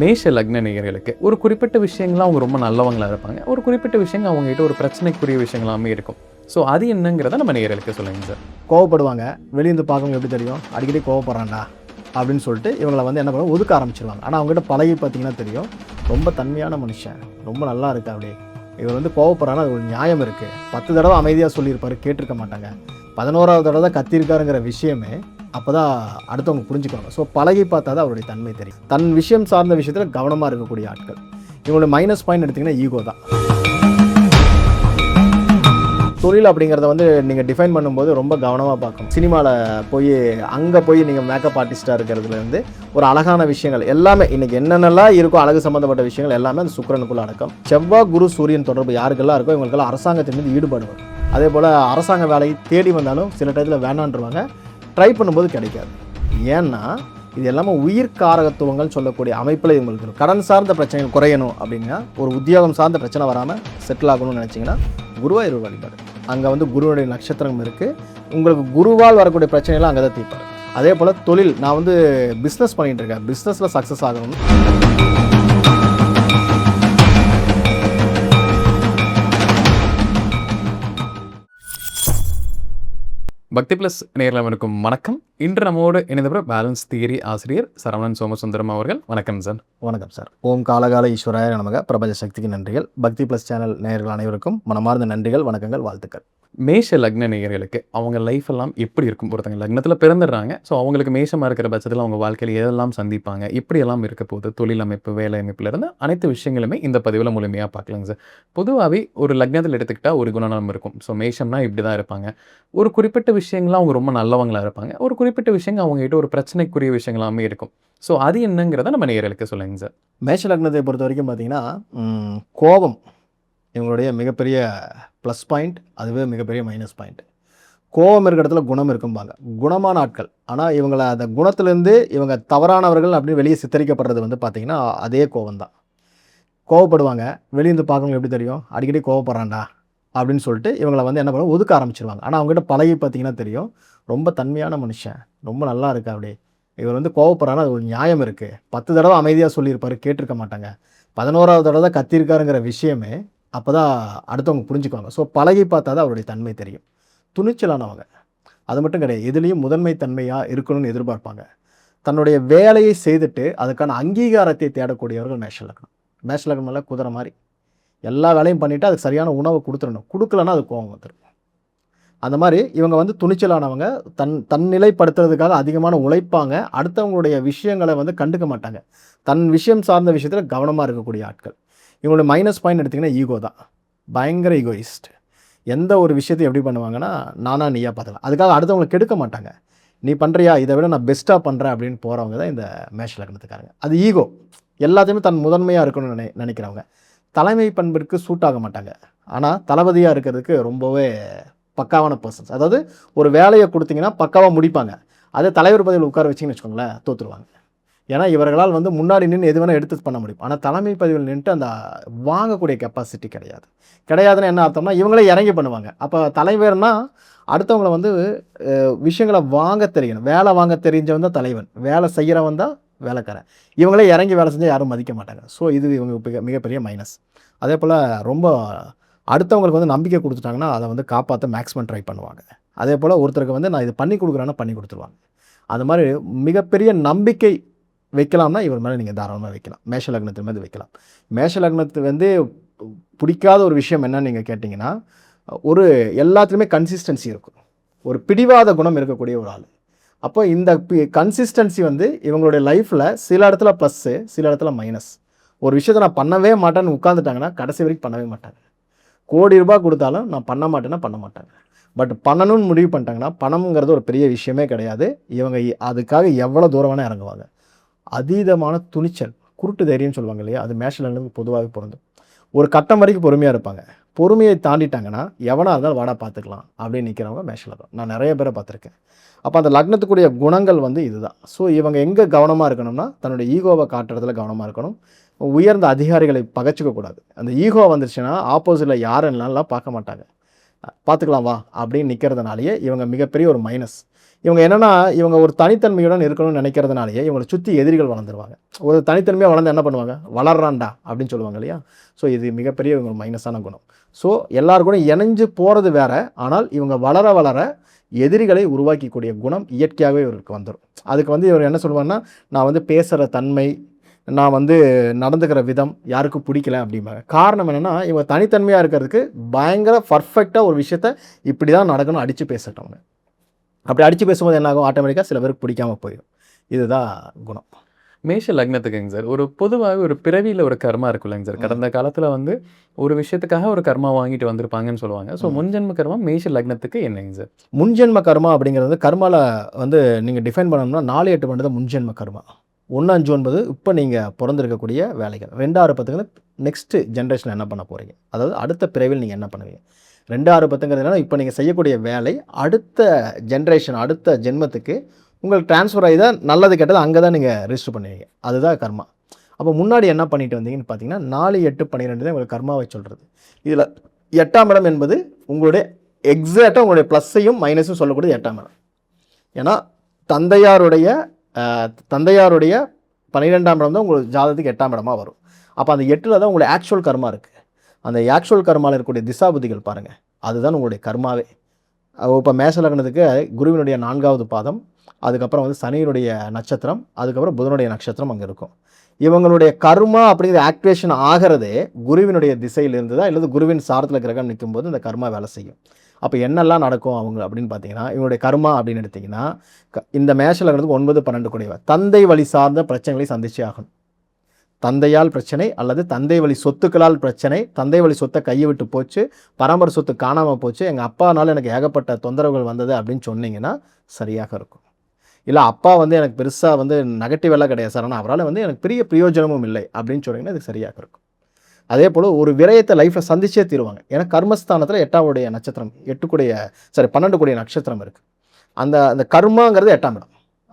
மேஷ லக்ன நேயர்களுக்கு ஒரு குறிப்பிட்ட விஷயங்கள்லாம் அவங்க ரொம்ப நல்லவங்களா இருப்பாங்க. ஒரு குறிப்பிட்ட விஷயங்கள் அவங்ககிட்ட ஒரு பிரச்சனைக்குரிய விஷயங்களாமே இருக்கும். ஸோ அது என்னங்கிறத நம்ம நேயர்களுக்கு சொல்லுங்க சார். கோவப்படுவாங்க. வெளியிருந்து பார்க்கவங்க எப்படி தெரியும்? அடிக்கடி கோவப்படுறான்டா அப்படின்னு சொல்லிட்டு இவங்கள வந்து என்ன பண்ணுவாங்க, ஒதுக்க ஆரம்பிச்சுருவாங்க. ஆனால் அவங்ககிட்ட பழகி பார்த்தீங்கன்னா தெரியும், ரொம்ப தன்மையான மனுஷன், ரொம்ப நல்லா இருக்கா அப்படி. இவர் வந்து கோவப்படுறான்னா அது ஒரு நியாயம் இருக்குது. 10 தடவை அமைதியாக சொல்லியிருப்பாரு, கேட்டிருக்க மாட்டாங்க. 11வது தடவை தான் கத்தியிருக்காருங்கிற விஷயமே அப்போ தான் அடுத்தவங்க புரிஞ்சுக்குவாங்க. ஸோ பழகி பார்த்தா தான் அவருடைய தன்மை தெரியும். தன் விஷயம் சார்ந்த விஷயத்தில் கவனமாக இருக்கக்கூடிய ஆட்கள். இவங்களுடைய மைனஸ் பாயிண்ட் எடுத்திங்கன்னா ஈகோ தான். தொழில் அப்படிங்கிறத வந்து நீங்கள் டிஃபைன் பண்ணும்போது ரொம்ப கவனமாக பார்க்கணும். சினிமாவில் அங்கே போய் நீங்கள் மேக்கப் ஆர்டிஸ்ட்டாக இருக்கிறதுலேருந்து ஒரு அழகான விஷயங்கள் எல்லாமே இன்றைக்கி என்னென்னலாம் இருக்கோ அழகு சம்மந்தப்பட்ட விஷயங்கள் எல்லாமே அந்த சுக்கிரனுக்குள்ள அடக்கம். செவ்வாய் குரு சூரியன் தொடர்பு யாருக்கெல்லாம் இருக்கோ இவங்களுக்கெல்லாம் அரசாங்கத்தின் மீது ஈடுபாடு வரும். அதே போல் அரசாங்க வேலையை தேடி வந்தாலும் சில டயத்தில் வேணான்றுவாங்க, ட்ரை பண்ணும்போது கிடைக்காது. ஏன்னா இது எல்லாமே உயிர் காரகத்துவங்கள் சொல்லக்கூடிய அமைப்பில் இவங்களுக்கு இருக்கும். கடன் சார்ந்த பிரச்சனைகள் குறையணும் அப்படின்னா, ஒரு உத்தியோகம் சார்ந்த பிரச்சனை வராமல் செட்டில் ஆகணும்னு நினச்சிங்கன்னா குருவாயூர் வழிபாடு. அங்கே வந்து குருவுடைய நட்சத்திரம் இருக்குது. உங்களுக்கு குருவால் வரக்கூடிய பிரச்சனைலாம் அங்கே தான் தீர்ப்பார். அதே போல் தொழில், நான் வந்து பிஸ்னஸ் பண்ணிகிட்டு இருக்கேன், பிஸ்னஸில் சக்ஸஸ் ஆகணும். பக்தி பிளஸ் நேயர்களுக்கும் வணக்கம். இன்று நம்மோடு இணைந்தவர் பேலன்ஸ் தியரி ஆசிரியர் சரவணன் சோமசுந்தரம் அவர்கள். வணக்கம் சார். வணக்கம் சார். ஓம் காலகால ஈஸ்வராய நமக. பிரபஞ்ச சக்திக்கு நன்றிகள். பக்தி ப்ளஸ் சேனல் நேயர்கள் அனைவருக்கும் மனமார்ந்த நன்றிகள், வணக்கங்கள், வாழ்த்துக்கள். மேஷ லக்ன நேயர்களுக்கு அவங்க லைஃப் எல்லாம் எப்படி இருக்கும்? ஒருத்தங்க லக்னத்தில் பிறந்துடுறாங்க. ஸோ அவங்களுக்கு மேஷமாக இருக்கிற பட்சத்தில் அவங்க வாழ்க்கையில் எதெல்லாம் சந்திப்பாங்க, இப்படியெல்லாம் இருக்க போது தொழில் அமைப்பு, வேலை அமைப்புலேருந்து அனைத்து விஷயங்களுமே இந்த பதிவில் முழுமையாக பார்க்கலாங்க சார். பொதுவாகவே ஒரு லக்னத்தில் எடுத்துக்கிட்டால் ஒரு குணநலம் இருக்கும். ஸோ மேஷம்னா இப்படி தான் இருப்பாங்க. ஒரு குறிப்பிட்ட விஷயங்கள்லாம் அவங்க ரொம்ப நல்லவங்களாக இருப்பாங்க. ஒரு குறிப்பிட்ட விஷயங்கள் அவங்ககிட்ட ஒரு பிரச்சனைக்குரிய விஷயங்களாமே இருக்கும். ஸோ அது என்னங்கிறத நம்ம நேயர்களுக்கு சொல்லுங்க சார். மேஷ லக்னத்தை பொறுத்த வரைக்கும் பார்த்தீங்கன்னா, கோபம் இவங்களுடைய மிகப்பெரிய ப்ளஸ் பாயிண்ட், அதுவே மிகப்பெரிய மைனஸ் பாயிண்ட். கோபம் இருக்கிற இடத்துல குணம் இருக்கும்பாங்க. குணமான ஆட்கள். ஆனால் இவங்களை அந்த குணத்துலேருந்து இவங்க தவறானவர்கள் அப்படின்னு வெளியே சித்தரிக்கப்படுறது வந்து பார்த்திங்கன்னா அதே கோபம் தான். கோவப்படுவாங்க. வெளியிருந்து பார்க்கவங்க எப்படி தெரியும்? அடிக்கடி கோவப்படுறான்டா அப்படின்னு சொல்லிட்டு இவங்களை வந்து என்ன பண்ணுவாங்க, ஒதுக்க ஆரம்பிச்சிருவாங்க. ஆனால் அவங்ககிட்ட பழகி பார்த்தீங்கன்னா தெரியும், ரொம்ப தன்மையான மனுஷன், ரொம்ப நல்லா இருக்கா அப்படி. இவர் வந்து கோவப்படுறான்னா அது ஒரு நியாயம் இருக்குது. 10 தடவை அமைதியாக சொல்லியிருப்பாரு, கேட்டிருக்க மாட்டாங்க. 11வது தடவை தான் கத்தியிருக்காருங்கிற விஷயமே அப்போ தான் அடுத்தவங்க புரிஞ்சுக்குவாங்க. ஸோ பழகி பார்த்தா தான் அவருடைய தன்மை தெரியும். துணிச்சலானவங்க. அது மட்டும் கிடையாது, எதுலேயும் முதன்மை தன்மையாக இருக்கணும்னு எதிர்பார்ப்பாங்க. தன்னுடைய வேலையை செய்துட்டு அதுக்கான அங்கீகாரத்தை தேடக்கூடியவர்கள் மேஷ லக்னம். மேஷ லக்னம் எல்லாம் குதிரை மாதிரி எல்லா வேலையும் பண்ணிவிட்டு அதுக்கு சரியான உணவை கொடுத்துடணும். கொடுக்கலன்னா அது கோவம் வந்துடும். அந்த மாதிரி இவங்க வந்து துணிச்சலானவங்க. தன்னிலைப்படுத்துறதுக்காக அதிகமான உழைப்பாங்க. அடுத்தவங்களுடைய விஷயங்களை வந்து கண்டுக்க மாட்டாங்க. தன் விஷயம் சார்ந்த விஷயத்தில் கவனமாக இருக்கக்கூடிய ஆட்கள். இவங்களுடைய மைனஸ் பாயிண்ட் எடுத்திங்கன்னா ஈகோ தான். பயங்கர ஈகோயிஸ்ட். எந்த ஒரு விஷயத்தையும் எப்படி பண்ணுவாங்கன்னா, நானா நீயா பார்த்துக்கலாம். அதுக்காக அடுத்தவங்களை கெடுக்க மாட்டாங்க. நீ பண்ணுறியா, இதை விட நான் பெஸ்ட்டாக பண்ணுறேன் அப்படின்னு போகிறவங்க தான் இந்த மேஷ லக்னத்துக்காரங்க. அது ஈகோ. எல்லாத்தையுமே தன் முதன்மையாக இருக்கணும்னு நினைக்கிறவங்க. தலைமை பண்பிற்கு சூட் ஆக மாட்டாங்க. ஆனால் தளபதியாக இருக்கிறதுக்கு ரொம்பவே பக்காவான பர்சன்ஸ். அதாவது ஒரு வேலையை கொடுத்தீங்கன்னா பக்காவாக முடிப்பாங்க. அதே தலைவர் பதவியில் உட்கார வச்சிங்கன்னு வச்சுக்கோங்களேன், தோற்றுருவாங்க. ஏன்னா இவர்களால் வந்து முன்னாடி நின்று எது வேணால் எடுத்து பண்ண முடியும். ஆனால் தலைமை பதவியில் நின்றுட்டு அந்த வாங்கக்கூடிய கெப்பாசிட்டி கிடையாதுன்னு என்ன அர்த்தம்னா, இவங்களே இறங்கி பண்ணுவாங்க. அப்போ தலைவர்னா அடுத்தவங்களை வந்து விஷயங்களை வாங்க தெரியணும். வேலை வாங்க தெரிஞ்சவன் தான் தலைவன், வேலை செய்கிறவன் தான் வேலைக்காரன். இவங்களே இறங்கி வேலை செஞ்சால் யாரும் மதிக்க மாட்டாங்க. ஸோ இது இவங்க மிகப்பெரிய மைனஸ். அதே போல் ரொம்ப அடுத்தவங்களுக்கு வந்து நம்பிக்கை கொடுத்துட்டாங்கன்னா அதை வந்து காப்பாற்ற மேக்ஸிமம் ட்ரை பண்ணுவாங்க. அதே போல் ஒருத்தருக்கு வந்து நான் இது பண்ணி கொடுக்குறேன்னா பண்ணி கொடுத்துருவாங்க. அது மாதிரி மிகப்பெரிய நம்பிக்கை வைக்கலாம்னா இவர் மேலே நீங்கள் தாராளமாக வைக்கலாம். மேஷ லக்னத்து மேலே வைக்கலாம். மேஷ லக்னத்து வந்து பிடிக்காத ஒரு விஷயம் என்னன்னு நீங்கள் கேட்டிங்கன்னா, ஒரு எல்லாத்துலேயுமே கன்சிஸ்டன்சி இருக்கும். ஒரு பிடிவாத குணம் இருக்கக்கூடிய ஒரு ஆள். அப்போ இந்த கன்சிஸ்டன்சி வந்து இவங்களுடைய லைஃப்பில் சில இடத்துல ப்ளஸ்ஸு, சில இடத்துல மைனஸ். ஒரு விஷயத்தை நான் பண்ணவே மாட்டேன்னு உட்காந்துட்டாங்கன்னா கடைசி வரைக்கும் பண்ணவே மாட்டாங்க. கோடி ரூபாய் கொடுத்தாலும் நான் பண்ண மாட்டேன்னா பண்ண மாட்டாங்க. பட் பண்ணணும்னு முடிவு பண்ணிட்டாங்கன்னா பணம்ங்கிறது ஒரு பெரிய விஷயமே கிடையாது. இவங்க அதுக்காக எவ்வளோ தூரம் வேணால் இறங்குவாங்க. அதீதமான துணிச்சல், குருட்டு தைரியம்னு சொல்லுவாங்க இல்லையா, அது மேஷ லக்னத்துக்கு பொதுவாகவே பொருந்தும். ஒரு கட்டம் வரைக்கும் பொறுமையாக இருப்பாங்க. பொறுமையை தாண்டிட்டாங்கன்னா எவனாக இருந்தாலும் வாடா பார்த்துக்கலாம் அப்படின்னு நிற்கிறவங்க மேஷ லக்னம். நான் நிறைய பேரை பார்த்துருக்கேன். அப்போ அந்த லக்னத்துக்குரிய குணங்கள் வந்து இதுதான். ஸோ இவங்க எங்கே கவனமாக இருக்கணும்னா, தன்னுடைய ஈகோவை காட்டுறதுல கவனமாக இருக்கணும். உயர்ந்த அதிகாரிகளை பகச்சிக்கக்கூடாது. அந்த ஈகோ வந்துருச்சுன்னா ஆப்போசிட்டில் யாருன்னாலாம் பார்க்க மாட்டாங்க. பார்த்துக்கலாம் வா அப்படின்னு நிற்கிறதுனாலேயே இவங்க மிகப்பெரிய ஒரு மைனஸ். இவங்க என்னன்னா, இவங்க ஒரு தனித்தன்மையுடன் இருக்கணும்னு நினைக்கிறதுனாலயே இவங்கள சுத்தி எதிரிகள் வளர்ந்துருவாங்க. ஒரு தனித்தன்மையா வளர்ந்தா என்ன பண்ணுவாங்க? "வளர்றான்டா" அப்படின்னு சொல்லுவாங்க இல்லையா? ஸோ இது மிகப்பெரிய இவங்க மைனஸான குணம். ஸோ எல்லார் கூடயும் இணைஞ்சு போறது வேற. ஆனால் இவங்க வளர வளர எதிரிகளை உருவாக்கக்கூடிய குணம் இயற்கையாகவே இவருக்கு வந்துரும். அதுக்கு வந்து இவர் என்ன சொல்லுவாருன்னா, நான் வந்து பேசுற தன்மை, நான் வந்து நடந்துக்கிற விதம் யாருக்கும் பிடிக்கல அப்படிம்பாங்க. காரணம் என்னன்னா, இவங்க தனித்தன்மையா இருக்கிறதுக்கு பயங்கர பெர்ஃபெக்ட்டா ஒரு விஷயத்த இப்படி தான் நடக்கணும் அடிச்சு பேசட்டும் அவங்க. அப்படி அடிச்சு பேசும்போது என்ன ஆகும்? ஆட்டோமேட்டிக்கா சில பேருக்கு பிடிக்காம போயிடும். இதுதான் குணம். மேஷ லக்னத்துக்குங்க சார். ஒரு பொதுவாவே ஒரு பிறவியில ஒரு கர்மா இருக்குல்லங்க சார். ம். கடந்த காலத்துல வந்து ஒரு விஷயத்துக்காக ஒரு கர்மா வாங்கிட்டு வந்திருப்பாங்கன்னு சொல்லுவாங்க. ஸோ ம். முன்ஜென்ம கர்மா மேஷ லக்னத்துக்கு என்னங்க சார்? முன்ஜென்ம கர்மா அப்படிங்கிறது வந்து கர்மால வந்து நீங்க டிஃபைன் பண்ணணும்னா 4, 8, 12 முன்ஜென்ம கர்மா. 1, 5, 9 இப்ப நீங்க பொறந்திருக்கக்கூடிய வேலைகள். 2, 6, 10ங்கிறது நெக்ஸ்ட் ஜெனரேஷன்ல என்ன பண்ண போறீங்க? அதாவது அடுத்த பிறவியில் நீங்க என்ன பண்ணுவீங்க? 2, 6, 10ங்கிறது என்னன்னா, இப்ப நீங்க செய்யக்கூடிய வேலை அடுத்த ஜெனரேஷன், அடுத்த ஜென்மத்துக்கு உங்களுக்கு ட்ரான்ஸ்ஃபர் ஆகி தான் நல்லது, கெட்டது அங்க தான் நீங்க ரிஜிஸ்டர் பண்ணுவீங்க. அதுதான் கர்மா. அப்போ முன்னாடி என்ன பண்ணிட்டு வந்தீங்கன்னு பார்த்தீங்கன்னா, 4, 8, 12 தான் உங்களுக்கு கர்மாவை சொல்றது. இதில 8ஆம் இடம் என்பது உங்களுடைய எக்ஸாக்ட்டா உங்களுடைய ப்ளஸ்ஸையும், மைனஸும் சொல்லக்கூடியது 8ஆம் இடம். ஏன்னா தந்தையாருடைய தந்தையாருடைய 12ஆம் இடம் தான் உங்கள் ஜாதகத்துக்கு 8ஆம் இடமா வரும். அப்போ அந்த 8ல தான் உங்களுடைய ஆக்சுவல் கர்மா இருக்கு. அந்த ஆக்சுவல் கர்மால இருக்கக்கூடிய திசாபுத்திகள் பாருங்க. அதுதான் உங்களுடைய கர்மாவே. இப்போ மேஷ லக்னத்துக்கு குருவினுடைய 4வது பாதம், அதுக்கப்புறம் வந்து சனியினுடைய நட்சத்திரம், அதுக்கப்புறம் புதனுடைய நட்சத்திரம் அங்கே இருக்கும். இவங்களுடைய கர்மா அப்படிங்கிற ஆக்டிவேஷன் ஆகிறதே குருவினுடைய திசையிலிருந்து தான், இல்லது குருவின் சாரத்தில் கிரகம் நிற்கும்போது இந்த கர்மா வேலை செய்யும். அப்போ என்னெல்லாம் நடக்கும் அவங்க அப்படின்னு பார்த்தீங்கன்னா, இவங்களுடைய கர்மா அப்படின்னு எடுத்திங்கன்னா, இந்த மேஷ லக்னத்துக்கு 9, 12 கூடியவர் தந்தை வழி சார்ந்த பிரச்சனைகளை சந்திச்சே ஆகணும். தந்தையால் பிரச்சனை அல்லது தந்தை வழி சொத்துக்களால் பிரச்சனை, தந்தை வழி சொத்தை கையை விட்டு போச்சு, பரம்பரை சொத்து காணாமல் போச்சு, எங்கள் அப்பானால எனக்கு ஏகப்பட்ட தொந்தரவுகள் வந்தது அப்படின்னு சொன்னீங்கன்னா சரியாக இருக்கும். இல்லை அப்பா வந்து எனக்கு பெருசாக வந்து நெகட்டிவ் எல்லாம் கிடையாது சார், ஆனால் அவரால் வந்து எனக்கு பெரிய பிரயோஜனமும் இல்லை அப்படின்னு சொன்னீங்கன்னா இது சரியாக இருக்கும். அதே போல் ஒரு விரயத்தை லைஃப்பில் சந்திச்சே தீருவாங்க. ஏன்னா கர்மஸ்தானத்தில் 8வது நட்சத்திரம் 12 கூடிய நட்சத்திரம் இருக்குது. அந்த அந்த கர்மாங்கிறது 8ஆம் இடம்.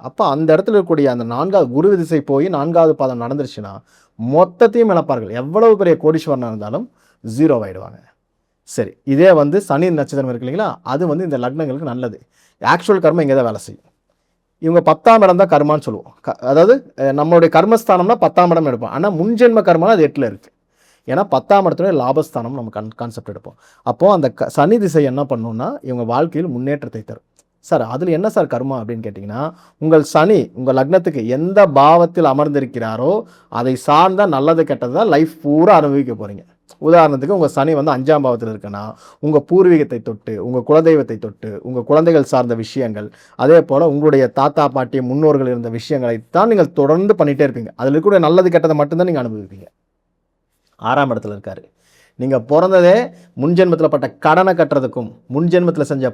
அப்போ அந்த இடத்துல இருக்கக்கூடிய அந்த 4வது குரு திசை போய் 4வது பாதம் நடந்துருச்சுன்னா மொத்தத்தையும் இழப்பார்கள். எவ்வளவு பெரிய கோடீஸ்வரனாக இருந்தாலும் 0 ஆயிடுவாங்க. சரி, இதே வந்து சனி நட்சத்திரம் இருக்கு இல்லைங்களா, அது வந்து இந்த லக்னங்களுக்கு நல்லது. ஆக்சுவல் கர்மா இங்கே தான் வேலை செய்யும். இவங்க 10ஆம் இடம் தான் கர்மான்னு சொல்லுவோம். அதாவது நம்மளுடைய கர்மஸ்தானம்னா 10ஆம் இடம் எடுப்போம். ஆனால் முன்ஜென்ம கர்மானா அது 8ல் இருக்குது. ஏன்னா 10ஆம் இடத்துல லாபஸ்தானம் நம்ம கான்செப்ட் எடுப்போம். அப்போது அந்த சனி திசை என்ன பண்ணுன்னா இவங்க வாழ்க்கையில் முன்னேற்றத்தை தரும். சார் அதில் என்ன சார் கர்மா அப்படின்னு கேட்டிங்கன்னா, உங்கள் சனி உங்கள் லக்னத்துக்கு எந்த பாவத்தில் அமர்ந்திருக்கிறாரோ அதை சார்ந்த நல்லது கெட்டது தான் லைஃப் பூரா அனுபவிக்க போகிறீங்க. உதாரணத்துக்கு உங்கள் சனி வந்து 5ஆம் பாவத்தில் இருக்குன்னா உங்கள் பூர்வீகத்தை தொட்டு, உங்கள் குலதெய்வத்தை தொட்டு, உங்கள் குழந்தைகள் சார்ந்த விஷயங்கள், அதே போல் உங்களுடைய தாத்தா பாட்டி முன்னோர்கள் இருந்த விஷயங்களை தான் நீங்கள் தொடர்ந்து பண்ணிகிட்டே இருப்பீங்க. அதில் இருக்கக்கூடிய நல்லது கெட்டதை மட்டும்தான் நீங்கள் அனுபவிப்பீங்க. 6ஆம் இடத்துல இருக்காரு. நீங்கள் பிறந்ததே முன்ஜென்மத்தில் பட்ட கடனை கட்டுறதுக்கும், முன்ஜென்மத்தில் செஞ்ச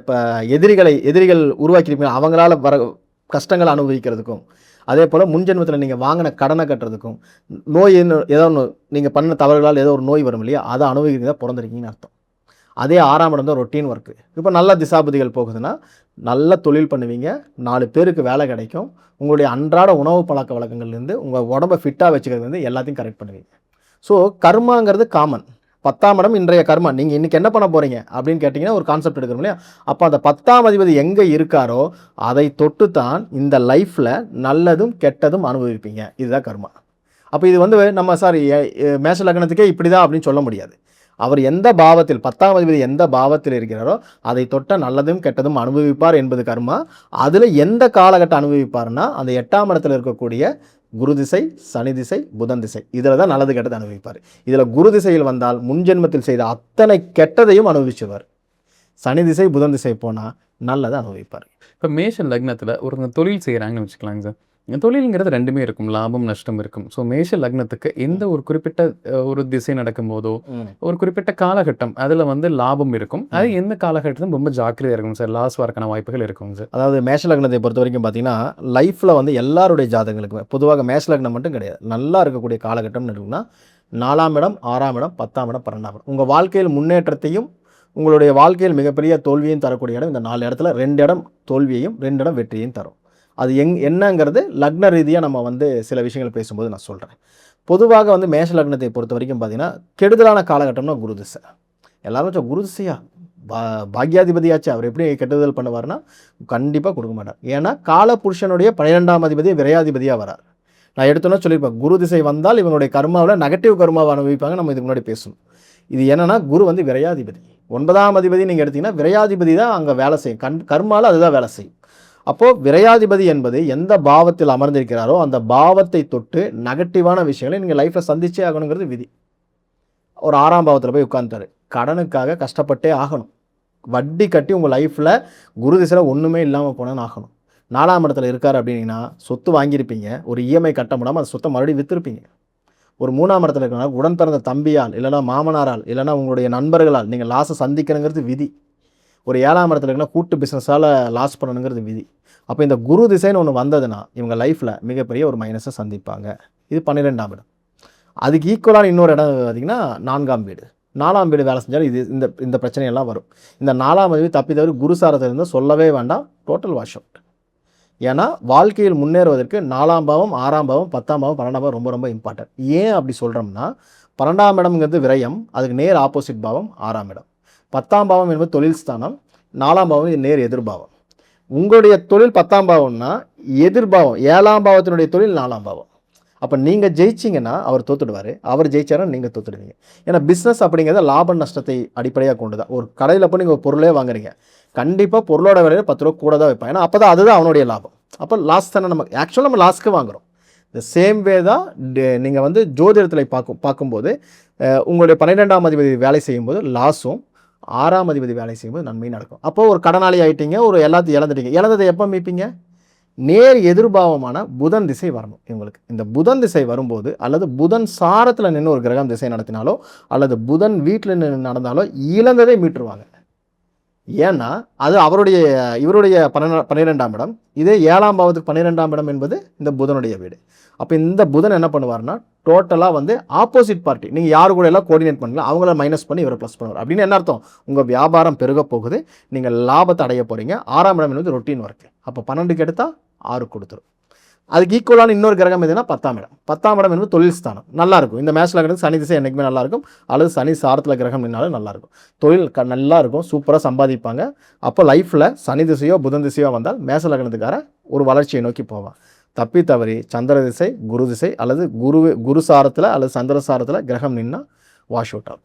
எதிரிகள் உருவாக்கியிருப்பீங்க அவங்களால வர கஷ்டங்களை அனுபவிக்கிறதுக்கும், அதே போல் முன்ஜென்மத்தில் நீங்கள் வாங்கின கடனை கட்டுறதுக்கும், நோய் ஏதோ ஒன்று நீங்கள் பண்ண தவறுகளால் ஏதோ ஒரு நோய் வரும் இல்லையா, அதை அனுபவிக்கிறதா பிறந்திருக்கீங்கன்னு அர்த்தம். அதே 6ஆம் இடம் தான் ரொட்டீன் ஒர்க்கு. இப்போ நல்ல திசாபுதிகள் போகுதுன்னா நல்ல தொழில் பண்ணுவீங்க, 4 பேருக்கு வேலை கிடைக்கும், உங்களுடைய அன்றாட உணவு பழக்க வழக்கங்கள்லேருந்து உங்கள் உடம்பை ஃபிட்டாக வச்சுக்கிறது எல்லாத்தையும் கரெக்ட் பண்ணுவீங்க. ஸோ கர்மாங்கிறது காமன். 10ஆம் இடம் இன்றைய கர்மா. நீங்கள் இன்றைக்கி என்ன பண்ண போகிறீங்க அப்படின்னு கேட்டிங்கன்னா ஒரு கான்செப்ட் எடுக்கணும் இல்லையா. அப்போ அந்த 10ஆம் அதிபதி எங்கே இருக்காரோ அதை தொட்டு தான் இந்த லைஃப்பில் நல்லதும் கெட்டதும் அனுபவிப்பீங்க. இதுதான் கர்மா. அப்போ இது வந்து நம்ம சார் மேஷ லக்னத்துக்கே இப்படி தான் அப்படின்னு சொல்ல முடியாது. அவர் எந்த பாவத்தில் 10ஆம் அதிபதி எந்த பாவத்தில் இருக்கிறாரோ அதை தொட்ட நல்லதும் கெட்டதும் அனுபவிப்பார் என்பது கர்மா. அதில் எந்த காலகட்டம் அனுபவிப்பார்னா அந்த 8ஆம் இடத்துல இருக்கக்கூடிய குரு திசை, சனி திசை, புதன் திசை, இதில் தான் நல்லது கெட்டது அனுபவிப்பார். இதில் குரு திசையில் வந்தால் முன்ஜென்மத்தில் செய்த அத்தனை கெட்டதையும் அனுபவிச்சுவார். சனி திசை, புதன் திசை போனால் நல்லதை அனுபவிப்பார். இப்போ மேஷ லக்னத்தில் ஒருத்தங்க தொழில் செய்கிறாங்கன்னு வச்சுக்கலாங்க சார். தொழிலுங்கிறது 2மே இருக்கும், லாபம் நஷ்டம் இருக்கும். ஸோ மேஷ லக்னத்துக்கு எந்த ஒரு குறிப்பிட்ட ஒரு திசை நடக்கும்போதோ ஒரு குறிப்பிட்ட காலகட்டம் அதில் வந்து லாபம் இருக்கும். அது எந்த காலகட்டத்தில் ரொம்ப ஜாக்கிரதையாக இருக்கும் சார், லாஸ் வரக்கான வாய்ப்புகள் இருக்கும் சார். அதாவது மேஷ லக்னத்தை பொறுத்த வரைக்கும் பார்த்தீங்கன்னா லைஃப்பில் வந்து எல்லாருடைய ஜாதகங்களுக்குமே பொதுவாக மேஷ லக்னம் மட்டும் கிடையாது, நல்லா இருக்கக்கூடிய காலகட்டம்னு இருக்குன்னா 4ஆம் இடம், 6ஆம் இடம், 10ஆம் இடம், 12ஆம் இடம் உங்கள் வாழ்க்கையில் முன்னேற்றத்தையும் உங்களுடைய வாழ்க்கையில் மிகப்பெரிய தோல்வியையும் தரக்கூடிய இடம். இந்த 4 இடத்துல 2 இடம் தோல்வியையும் 2 இடம் வெற்றியையும் தரும். அது என்னங்கிறது லக்ன ரீதியாக நம்ம வந்து சில விஷயங்கள் பேசும்போது நான் சொல்கிறேன். பொதுவாக வந்து மேஷ லக்னத்தை பொறுத்த வரைக்கும் பார்த்தீங்கன்னா கெடுதலான காலகட்டம்னா குரு திசை. எல்லாரும் குரு திசையா பாக்யாதிபதியாச்சு, அவர் எப்படி கெட்டுதல் பண்ணுவார்னா கண்டிப்பாக கொடுக்க மாட்டார். ஏன்னா கால புருஷனுடைய 12ஆம் அதிபதி விரையாதிபதியாக வரார். நான் எடுத்தோன்னே சொல்லியிருப்பேன், குரு திசை வந்தால் இவங்களுடைய கர்மாவில் நெகட்டிவ் கர்மாவை அனுபவிப்பாங்க. நம்ம இதுக்கு முன்னாடி பேசணும். இது என்னன்னா குரு வந்து விரையாதிபதி. 9ஆம் அதிபதி நீங்கள் எடுத்தீங்கன்னா விரையாதிபதி தான் அங்கே வேலை செய்யும். கர்மாவில் அதுதான் வேலை செய்யும். அப்போது விரையாதிபதி என்பது எந்த பாவத்தில் அமர்ந்திருக்கிறாரோ அந்த பாவத்தை தொட்டு நெகட்டிவான விஷயங்களை நீங்கள் லைஃப்பில் சந்திச்சே ஆகணுங்கிறது விதி. ஒரு 6ஆம் பாவத்தில் போய் உட்காந்துட்டாரு, கடனுக்காக கஷ்டப்பட்டே ஆகணும். வட்டி கட்டி உங்கள் லைஃப்பில் குரு திசையில் ஒன்றுமே இல்லாமல் போனான்னு ஆகணும். 4ஆம் இடத்துல இருக்கார் அப்படின்னா சொத்து வாங்கியிருப்பீங்க, ஒரு இஎம்ஐ கட்ட முடியாமல் அந்த சொத்தை மறுபடியும் விற்றுருப்பீங்க. ஒரு 3ஆம் இடத்துல இருக்கிறனால உடன் பிறந்த தம்பியால் இல்லைனா மாமனாரால் இல்லைனா உங்களுடைய நண்பர்களால் நீங்கள் லாஸை சந்திக்கணுங்கிறது விதி. ஒரு 7ஆம் இடத்துல இருக்குன்னா கூட்டு பிஸ்னஸால் லாஸ் பண்ணணுங்கிறது விதி. அப்போ இந்த குரு திசைன்னு ஒன்று வந்ததுன்னா இவங்க லைஃப்பில் மிகப்பெரிய ஒரு மைனஸை சந்திப்பாங்க. இது 12ஆம் இடம். அதுக்கு ஈக்குவலான இன்னொரு இடம் பார்த்திங்கன்னா 4ஆம் வீடு. 4ஆம் வீடு வேலை செஞ்சாலும் இது இந்த பிரச்சனையெல்லாம் வரும். இந்த 4ஆம் வீடு தப்பி தவிர குரு சாரத்தில் இருந்தால் சொல்லவே வேண்டாம், டோட்டல் வாஷ் அவுட். ஏன்னா வாழ்க்கையில் முன்னேறுவதற்கு 4ஆம் பாவம், 6ஆம் பாவம், 10ஆம் பாவம், 12ஆம் பாவம் ரொம்ப ரொம்ப இம்பார்ட்டன்ட். ஏன் அப்படி சொல்கிறோம்னா 12ஆம் இடம்ங்கிறது விரயம், அதுக்கு நேர் ஆப்போசிட் பாவம் 6ஆம் இடம். 10ஆம் பாவம் என்பது தொழில் ஸ்தானம், 4ஆம் பாவம் இது நேர் எதிர்பாவம். உங்களுடைய தொழில் 10ஆம் பாவம்னா எதிர்பாவம் 7ஆம் பாவத்தினுடைய தொழில் 4ஆம் பாவம். அப்போ நீங்கள் ஜெயிச்சிங்கன்னா அவர் தோத்துடுவார், அவர் ஜெயிச்சாருன்னா நீங்கள் தோத்துடுவீங்க. ஏன்னா பிஸ்னஸ் அப்படிங்கிறத லாப நஷ்டத்தை அடிப்படையாக கொண்டு தான். ஒரு கடையில் போய் நீங்கள் ஒரு பொருளே வாங்குறீங்க, கண்டிப்பாக பொருளோட விலையில் 10 ரூபா கூட தான் வைப்பான். ஏன்னா அப்போ தான் அதுதான் அவனுடைய லாபம். அப்போ லாஸ் தானே நம்ம ஆக்சுவலாக நம்ம லாஸ்க்கு வாங்குகிறோம். இந்த சேம் வே தான் நீங்கள் வந்து ஜோதிடத்தில் பார்க்கும்போது உங்களுடைய 12ஆம் அதிபதி வேலை செய்யும்போது லாஸும் 6ஆம் அதிபதி வேலை செய்யும்போது நன்மையும் நடக்கும். அப்போது ஒரு கடனாளி ஆகிட்டீங்க, ஒரு எல்லாத்தையும் இழந்துட்டீங்க. இழந்ததை எப்போ மீட்பீங்க? நேர் எதிர்பாவமான புதன் திசை வரணும் இவங்களுக்கு. இந்த புதன் திசை வரும்போது அல்லது புதன் சாரத்தில் நின்று ஒரு கிரகம் திசை நடத்தினாலோ அல்லது புதன் வீட்டில் நின்று நடந்தாலோ இழந்ததை மீட்டுருவாங்க. ஏன்னா அது இவருடைய 12ஆம் இடம், இதே 7ஆம் பாவத்துக்கு 12ஆம் இடம் என்பது இந்த புதனுடைய வீடு. அப்போ இந்த புதன் என்ன பண்ணுவார்னா டோட்டலாக வந்து ஆப்போசிட் பார்ட்டி, நீங்கள் யாரு கூட எல்லாம் கோஆர்டினேட் பண்ணலாம், அவங்கள மைனஸ் பண்ணி இவரை ப்ளஸ் பண்ணுவார். அப்படின்னு என்ன அர்த்தம்? உங்கள் வியாபாரம் பெருக போகுது, நீங்கள் லாபத்தை அடைய போகிறீங்க. 6ஆம் இடம் என்பது ரொட்டீன் ஒர்க்கு. அப்போ 12க்கு எடுத்தால் 6 கொடுத்துரும். அதுக்கு ஈக்குவலான இன்னொரு கிரகம் எதுனா 10ஆம் இடம். 10ஆம் இடம் என்பது தொழில் ஸ்தானம். நல்லாயிருக்கும். இந்த மேட்ச்சில் இருக்கிறது சனி திசை என்றைக்குமே நல்லாயிருக்கும், அல்லது சனி சாரத்தில் கிரகம் நின்னாலும் நல்லாயிருக்கும். தொழில் நல்லா இருக்கும், சூப்பராக சம்பாதிப்பாங்க. அப்போ லைஃப்பில் சனி திசையோ புதன் திசையோ வந்தால் மேச லக்னத்துக்கார ஒரு வளர்ச்சியை நோக்கி போவான். தப்பி தவறி சந்திர திசை, குரு திசை அல்லது குரு சாரத்தில் அல்லது சந்திர சாரத்தில் கிரகம் நின்னா வாஷ் அவுட் ஆகும்.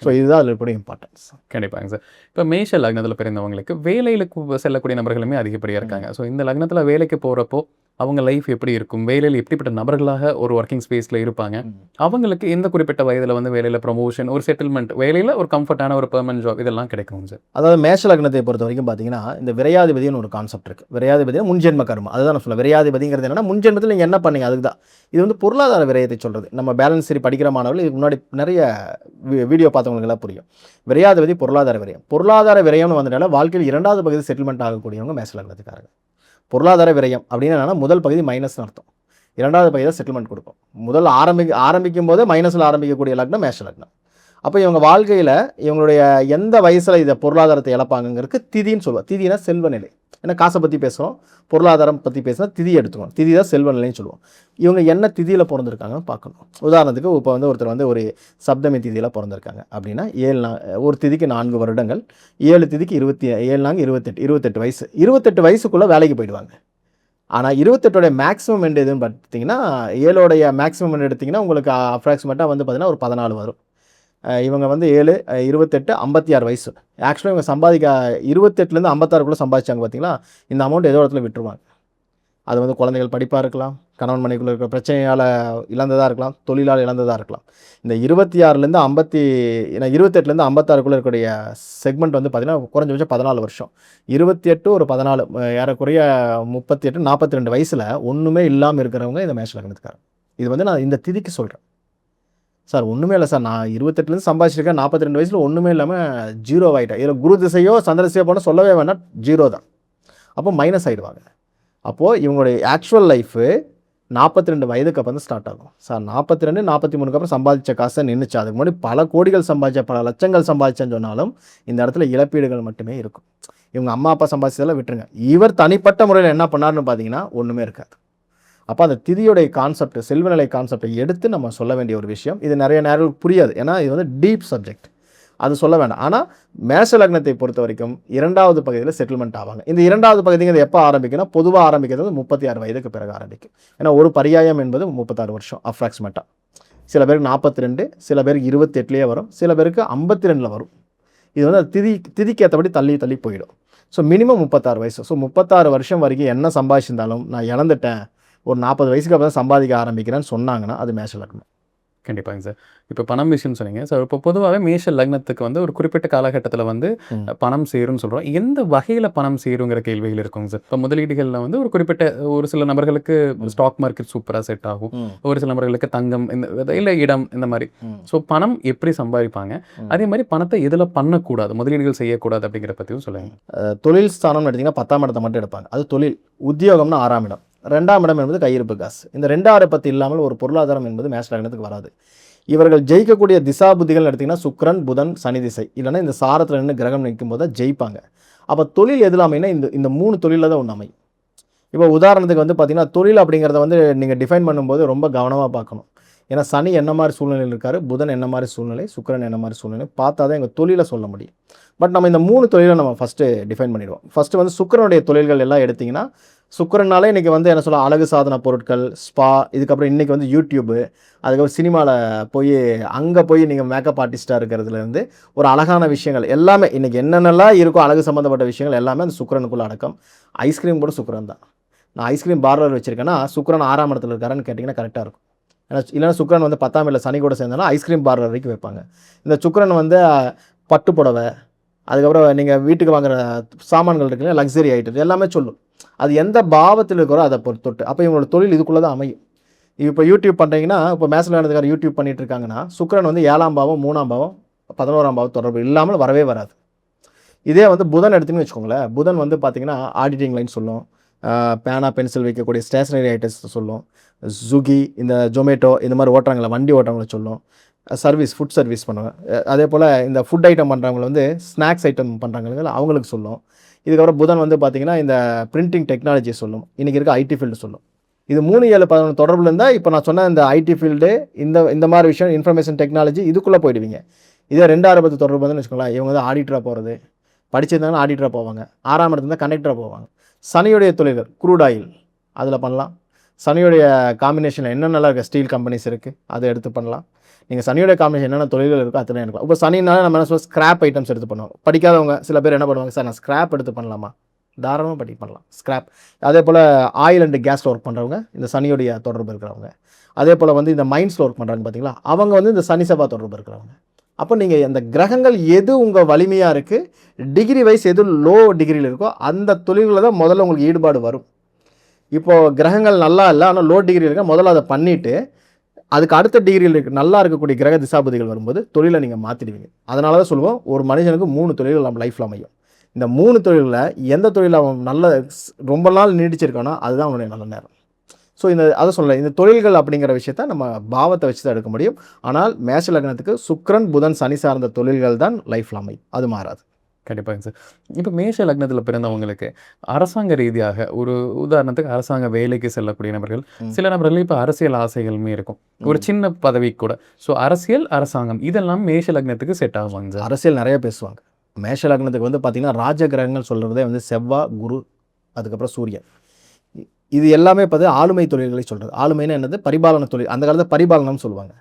ஸோ இதுதான் அதில் எப்படி இம்பார்ட்டன்ஸ். கண்டிப்பாங்க சார். இப்போ மேஷ லக்னத்தில் பிறந்தவங்களுக்கு வேலையில் செல்லக்கூடிய நபர்களுமே அதிகப்படியாக இருக்காங்க. ஸோ இந்த லக்னத்தில் வேலைக்கு போகிறப்போ அவங்க லைஃப் எப்படி இருக்கும், வேலையில் எப்படிப்பட்ட நபர்களாக ஒரு ஒர்க்கிங் ஸ்பேஸில் இருப்பாங்க, அவங்களுக்கு எந்த குறிப்பிட்ட வயதில் வந்து வேலையில் ப்ரொமோஷன், ஒரு செட்டில்மெண்ட், வேலையில் ஒரு கம்ஃபர்டான ஒரு பெர்மனன்ட் ஜாப் இதெல்லாம் கிடைக்கும் சார்? அதாவது மேஷ லக்னத்தை பொறுத்த வரைக்கும் பார்த்தீங்கன்னா இந்த விரையாதிபதினு ஒரு கான்செப்ட் இருக்குது. விரையாதிபதினா முன்ஜென்ம கர்மா, அதுதான் நான் சொல்லுவேன். விரையாதிபதிங்கிறது என்னன்னா முன்ஜென்மத்தில் நீங்கள் என்ன பண்ணீங்க அதுக்கு தான். இது வந்து பொருளாதார விரயத்தை சொல்கிறது. நம்ம பேலன்ஸ் சரி படிக்கிற மாணவர்கள் இதுக்கு முன்னாடி நிறைய வீடியோ பார்த்தவங்களுக்கெல்லாம் புரியும். விரையாதிபதி பொருளாதார விரயம். பொருளாதார விரயம்னு வந்தனால வாழ்க்கையில் 2வது பகுதி செட்டில்மெண்ட் ஆகக்கூடியவங்க மேஷ லக்னத்துக்காரங்க. பொருளாதார விரயம் அப்படின்னு என்னன்னா முதல் பகுதி மைனஸ்னு அர்த்தம், 2வது பகுதி தான் செட்டில்மெண்ட் கொடுக்கும். முதல் ஆரம்பிக்கும் போதே மைனஸில் ஆரம்பிக்கக்கூடிய லக்னம் மேஷ லக்னம். அப்போ இவங்க வாழ்க்கையில் இவங்களுடைய எந்த வயசில் இதை பொருளாதாரத்தை இழப்பாங்கிறதுக்கு திதின்னு சொல்லுவாள். திதினா செல்வ நிலை. ஏன்னா காசை பற்றி பேசுகிறோம், பொருளாதாரம் பற்றி பேசினா திதி எடுத்துக்கணும். திதி தான் செல்வ நிலைன்னு சொல்லுவோம். இவங்க என்ன திதியில் பிறந்திருக்காங்கன்னு பார்க்கணும். உதாரணத்துக்கு இப்போ வந்து ஒருத்தர் வந்து ஒரு சப்தமி திதியில் பிறந்திருக்காங்க அப்படின்னா ஒரு திதிக்கு 4 வருடங்கள், 7 திதிக்கு 27 நாங்க 28 வயசு. 28 வயசுக்குள்ளே வேலைக்கு போயிடுவாங்க. ஆனால் 28ஓடைய மேக்ஸிமம் எண்டு எதுன்னு பார்த்தீங்கன்னா 7ஓடைய மேக்ஸிமம் எண்டு எடுத்திங்கன்னா உங்களுக்கு அப்ராக்சிமேட்டாக வந்து பார்த்தீங்கன்னா ஒரு 14 வரும். இவங்க வந்து 7, 28, 56 வயசு. ஆக்சுவலாக இவங்க 28லேருந்து 56க்குள்ளே சம்பாதிச்சாங்க பார்த்தீங்களா, இந்த அமௌண்ட் ஏதோ இடத்துல விட்டுருவாங்க. அது வந்து குழந்தைகள் படிப்பாக இருக்கலாம், கணவன் மனைவிக்குள்ள இருக்கிற பிரச்சனையால் இழந்ததாக இருக்கலாம், தொழிலால் இழந்ததாக இருக்கலாம். இந்த 26லேருந்து 28லேருந்து 56க்குள்ளே இருக்கக்கூடிய செக்மெண்ட் வந்து பார்த்திங்கன்னா குறைஞ்சபட்சம் 14 வருஷம். 28 ஒரு 14 ஏறக்குறைய 38, 42 வயசில் ஒன்றுமே இல்லாமல் இருக்கிறவங்க இந்த மேஷ லக்னத்துக்காரங்க. இது வந்து நான் இந்த திதிக்கு சொல்கிறேன். சார் ஒன்றுமே இல்லை சார், நான் 28லேருந்து சம்பாதிச்சிருக்கேன், 42 வயசில் ஒன்றுமே இல்லாமல் ஜீரோ ஆகிட்டேன். இதில் குரு திசையோ சந்திர திசையோ போனால் சொல்லவே வேண்டாம், ஜீரோ தான். அப்போ மைனஸ் ஆகிடுவாங்க. அப்போது இவங்களுடைய ஆக்சுவல் லைஃபு 42 வயதுக்கு அப்புறம் தான் ஸ்டார்ட் ஆகும். சார் 42, 43க்கு அப்புறம் சம்பாதிச்ச காசை நின்றுச்சு. அதுக்கு முன்னாடி பல கோடிகள் சம்பாதிச்ச, பல லட்சங்கள் சம்பாதிச்சேன்னு சொன்னாலும் இந்த இடத்துல இழப்பீடுகள் மட்டுமே இருக்கும். இவங்க அம்மா அப்பா சம்பாதிச்சதெல்லாம் விட்டுருங்க. இவர் தனிப்பட்ட முறையில் என்ன பண்ணாருன்னு பார்த்தீங்கன்னா ஒன்றுமே இருக்காது. அப்போ அந்த திதியோடைய கான்செப்ட், செல்வநிலை கான்செப்டை எடுத்து நம்ம சொல்ல வேண்டிய ஒரு விஷயம். இது நிறைய நேரம் புரியாது, ஏன்னா இது வந்து டீப் சப்ஜெக்ட். அது சொல்ல வேண்டாம். ஆனால் மேஷ லக்னத்தை பொறுத்த வரைக்கும் 2வது பகுதியில் செட்டில்மெண்ட் ஆவாங்க. இந்த 2வது பகுதிங்கிறது எப்போ ஆரம்பிக்கும்னா, பொதுவாக ஆரம்பிக்கிறது 36 வயதுக்கு பிறகு ஆரம்பிக்கும். ஏன்னா ஒரு பரியாயம் என்பது 36 வருஷம் அப்ராக்சிமேட்டாக. சில பேருக்கு 42, சில பேருக்கு 28லேயே வரும், சில பேருக்கு 52ல் வரும். இது வந்து திதிக்கு ஏற்றபடி தள்ளி தள்ளி போயிடும். ஸோ மினிமம் 36 வயசு. ஸோ 36 வருஷம் வரைக்கும் என்ன சம்பாதிச்சிருந்தாலும் நான் இழந்துட்டேன், ஒரு 40 வயசுக்கு அப்புறம் தான் சம்பாதிக்க ஆரம்பிக்கிறேன்னு சொன்னாங்கன்னா அது மேஷ லக்னம். கண்டிப்பாங்க சார். இப்போ பணம் விஷயம்னு சொன்னீங்க. ஸோ இப்போ பொதுவாவே மேஷ லக்னத்துக்கு வந்து ஒரு குறிப்பிட்ட காலகட்டத்தில வந்து பணம் சேரும்னு சொல்றோம். எந்த வகையில பணம் சேருங்கிற கேள்விகள் இருக்குங்க சார். இப்போ முதலீடுகள்ல வந்து ஒரு குறிப்பிட்ட ஒரு சில நபர்களுக்கு ஸ்டாக் மார்க்கெட் சூப்பரா செட் ஆகும். ஒரு சில நபர்களுக்கு தங்கம் இல்ல இடம் இந்த மாரி. ஸோ பணம் எப்படி சம்பாதிப்பாங்க? அதே மாரி பணத்தை எதுல பண்ணக்கூடாது? முதலீடுகள் செய்யக்கூடாது அப்படிங்கிற பத்தியும் சொல்லுங்க. தொழில் ஸ்தானம்னு எடுத்தீங்கன்னா 10ஆம் இடத்தை மட்டும் எடுப்பாங்க. அது தொழில். உத்தியோகம்னா 6ஆம் இடம். 2ஆம் இடம் என்பது கையிருப்பு காசு. இந்த 2 பத்து இல்லாமல் ஒரு பொருளாதாரம் என்பது மேஷ லக்னத்துக்கு வராது. இவர்கள் ஜெயிக்கக்கூடிய திசா புத்திகள் எடுத்திங்கன்னா சுக்கிரன், புதன், சனி திசை, இல்லைன்னா இந்த சாரத்தில் நின்று கிரகம் நிற்கும் போது தான் ஜெயிப்பாங்க. அப்போ தொழில் எதில் அமைனா இந்த 3 தொழிலில் தான் ஒன்று அமையும். இப்போ உதாரணத்துக்கு வந்து பார்த்தீங்கன்னா, தொழில் அப்படிங்கிறத வந்து நீங்கள் டிஃபைன் பண்ணும்போது ரொம்ப கவனமாக பார்க்கணும். ஏன்னா சனி என்ன மாதிரி சூழ்நிலையில் இருக்கார், புதன் என்ன மாதிரி சூழ்நிலை, சுக்கிரன் என்ன மாதிரி சூழ்நிலை பார்த்தா தான் எங்கள் தொழிலை சொல்ல முடியும். பட் நம்ம இந்த 3 தொழிலை நம்ம ஃபஸ்ட்டு டிஃபைன் பண்ணிடுவோம். ஃபஸ்ட்டு வந்து சுக்கிரனுடைய தொழில்கள் எல்லாம் எடுத்திங்கன்னா, சுக்கிரனாலே இன்றைக்கி வந்து என்ன சொல்ல, அழகு சாதன பொருட்கள், ஸ்பா, இதுக்கப்புறம் இன்றைக்கி வந்து யூடியூப்பு, அதுக்கப்புறம் சினிமாவில் அங்கே போய் நீங்கள் மேக்கப் ஆர்டிஸ்ட்டாக இருக்கிறதுலேருந்து ஒரு அழகான விஷயங்கள் எல்லாமே இன்றைக்கி என்னென்னலாம் இருக்கோ அழகு சம்மந்தப்பட்ட விஷயங்கள் எல்லாமே அந்த சுக்கிரனுக்குள்ளே அடக்கம். ஐஸ்கிரீம் கூட சுக்கிரன் தான். நான் ஐஸ்கிரீம் பார்லர் வச்சுருக்கேன்னா சுக்கிரன் 6ஆம் இடத்துல இருக்காருன்னு கேட்டிங்கன்னா கரெக்டாக இருக்கும். ஏன்னா இல்லைன்னா சுக்கிரன் வந்து 10ஆம் இடத்துல சனி கூட சேர்ந்தாலும் ஐஸ்கிரீம் பார்லர் வரைக்கும் வைப்பாங்க. இந்த சுக்கிரன் வந்து பட்டு புடவை, அதுக்கப்புறம் நீங்கள் வீட்டுக்கு வாங்குகிற சாமான்கள் இருக்குல்ல, லக்ஸரி ஐட்டம் எல்லாமே சொல்லும். அது எந்த பாவத்தில் இருக்கிறோ அதை பொறுத்தொட்டு. அப்போ இவங்களோட தொழில் இதுக்குள்ளே தான் அமையும். இப்போ யூடியூப் பண்ணுறீங்கன்னா, இப்போ மேஷ லக்னத்துக்காரர் யூடியூப் பண்ணிட்டு இருக்காங்கன்னா, சுக்கிரன் வந்து 7ஆம் பாவம், 3ஆம் பாவம், 11ஆம் பாவம் தொடர்பு இல்லாமல் வரவே வராது. இதே வந்து புதன் எடுத்தீங்கன்னு வச்சுக்கோங்களேன், புதன் வந்து பார்த்தீங்கன்னா ஆடிட்டிங் லைன் சொல்லும், பேனா பென்சில் வைக்கக்கூடிய ஸ்டேஷனரி ஐட்டம்ஸ் சொல்லும், ஸ்விக்கி, இந்த ஜொமேட்டோ இந்த மாதிரி ஓட்டுறாங்கள வண்டி ஓட்டுறவங்களை சொல்லும், சர்வீஸ் ஃபுட் சர்வீஸ் பண்ணுவேன். அதே போல் இந்த ஃபுட் ஐட்டம் பண்ணுறவங்க வந்து ஸ்நாக்ஸ் ஐட்டம் பண்ணுறாங்க அவங்களுக்கு சொல்லும். இதுக்கப்புறம் புதன் வந்து பார்த்திங்கன்னா இந்த பிரிண்டிங் டெக்னாலஜி சொல்லும், இன்றைக்கி இருக்க ஐடி ஃபீல்டு சொல்லும். இது 3, 7, 11 தொடர்பில் இருந்தால் இப்போ நான் சொன்ன இந்த ஐடி ஃபீல்டு இந்த மாதிரி விஷயம் இன்ஃபர்மேஷன் டெக்னாலஜி இதுக்குள்ளே போயிடுவீங்க. இதே 2 பத்து தொடர்பு வந்து வச்சுக்கோங்களேன், இவங்க வந்து ஆடிட்டராக போகிறது, படிச்சிருந்தாங்கன்னா ஆடிட்டராக போவாங்க, 6ஆம் இடத்துல இருந்தால் கண்டக்டராக போவாங்க. சனியுடைய தொழில்கள் க்ரூட் ஆயில் அதில் பண்ணலாம். சனியுடைய காம்பினேஷனில் என்னென்னலாம் இருக்குது, ஸ்டீல் கம்பெனிஸ் இருக்குது, அதை எடுத்து பண்ணலாம். நீங்கள் சனியோட காம்பினேஷன் என்னென்ன தொழில்கள் இருக்கோ அதெல்லாம் எடுக்கலாம். இப்போ சனினால நம்ம என்ன சொல்ல, ஸ்கிராப் ஐட்டம்ஸ் எடுத்து பண்ணுவோம். படிக்காதவங்க சில பேர் என்ன பண்ணுவாங்க, சார் நான் ஸ்கிராப் எடுத்து பண்ணலாமா, தாராளமாக பண்ணலாம் ஸ்கிராப். அதே போல் ஆயில் அண்ட் கேஸில் ஒர்க் பண்ணுறவங்க இந்த சனியோடைய தொடர்பு இருக்கிறவங்க. அதே போல் வந்து இந்த மைன்ஸில் ஒர்க் பண்ணுறாங்க பார்த்தீங்களா, அவங்க வந்து இந்த சனி செவ்வாய் தொடர்பு இருக்கிறவங்க. அப்போ நீங்கள் அந்த கிரகங்கள் எது உங்கள் வலிமையாக இருக்குது, டிகிரி வைஸ் எது லோ டிகிரியில் இருக்கோ அந்த தொழில்களில் தான் முதல்ல உங்களுக்கு ஈடுபாடு வரும். இப்போது கிரகங்கள் நல்லா இல்லை ஆனால் லோ டிகிரி இருக்க, முதல்ல அதை பண்ணிவிட்டு அதுக்கு அடுத்த டிகிரியில் நல்லா இருக்கக்கூடிய கிரக திசாபதிகள் வரும்போது தொழிலை நீங்கள் மாற்றிடுவீங்க. அதனால தான் சொல்லுவோம், ஒரு மனுஷனுக்கு 3 தொழில்கள் நம்ம லைஃப்பில் அமையும். இந்த 3 தொழிலில் எந்த தொழில் அவன் நல்ல ரொம்ப நாள் நீடிச்சிருக்கானோ அதுதான் அவனுடைய நல்ல நேரம். ஸோ அதை சொல்லலை, இந்த தொழில்கள் அப்படிங்கிற விஷயத்த நம்ம பாவத்தை வச்சு தான் எடுக்க முடியும். ஆனால் மேஷ லக்னத்துக்கு சுக்கிரன், புதன், சனி சார்ந்த தொழில்கள் தான் லைஃப்பில் அமையும், அது மாறாது. கண்டிப்பாங்க சார். இப்போ மேஷ லக்னத்தில் பிறந்தவங்களுக்கு அரசாங்க ரீதியாக ஒரு உதாரணத்துக்கு அரசாங்க வேலைக்கு செல்லக்கூடிய நபர்கள், சில நபர்கள் இப்போ அரசியல் ஆசைகளுமே இருக்கும், ஒரு சின்ன பதவி கூட. ஸோ அரசியல், அரசாங்கம் இதெல்லாம் மேஷ லக்னத்துக்கு செட் ஆகுவாங்க சார்? அரசியல் நிறைய பேசுவாங்க. மேஷ லக்னத்துக்கு வந்து பார்த்திங்கன்னா ராஜ கிரகங்கள் சொல்கிறதே வந்து செவ்வாய், குரு, அதுக்கப்புறம் சூரியன். இது எல்லாமே பார்த்து ஆளுமை தொழில்களை சொல்கிறது. ஆளுமைன்னா என்னது, பரிபாலன தொழில். அந்த காலத்தில் பரிபாலனம்னு சொல்லுவாங்க.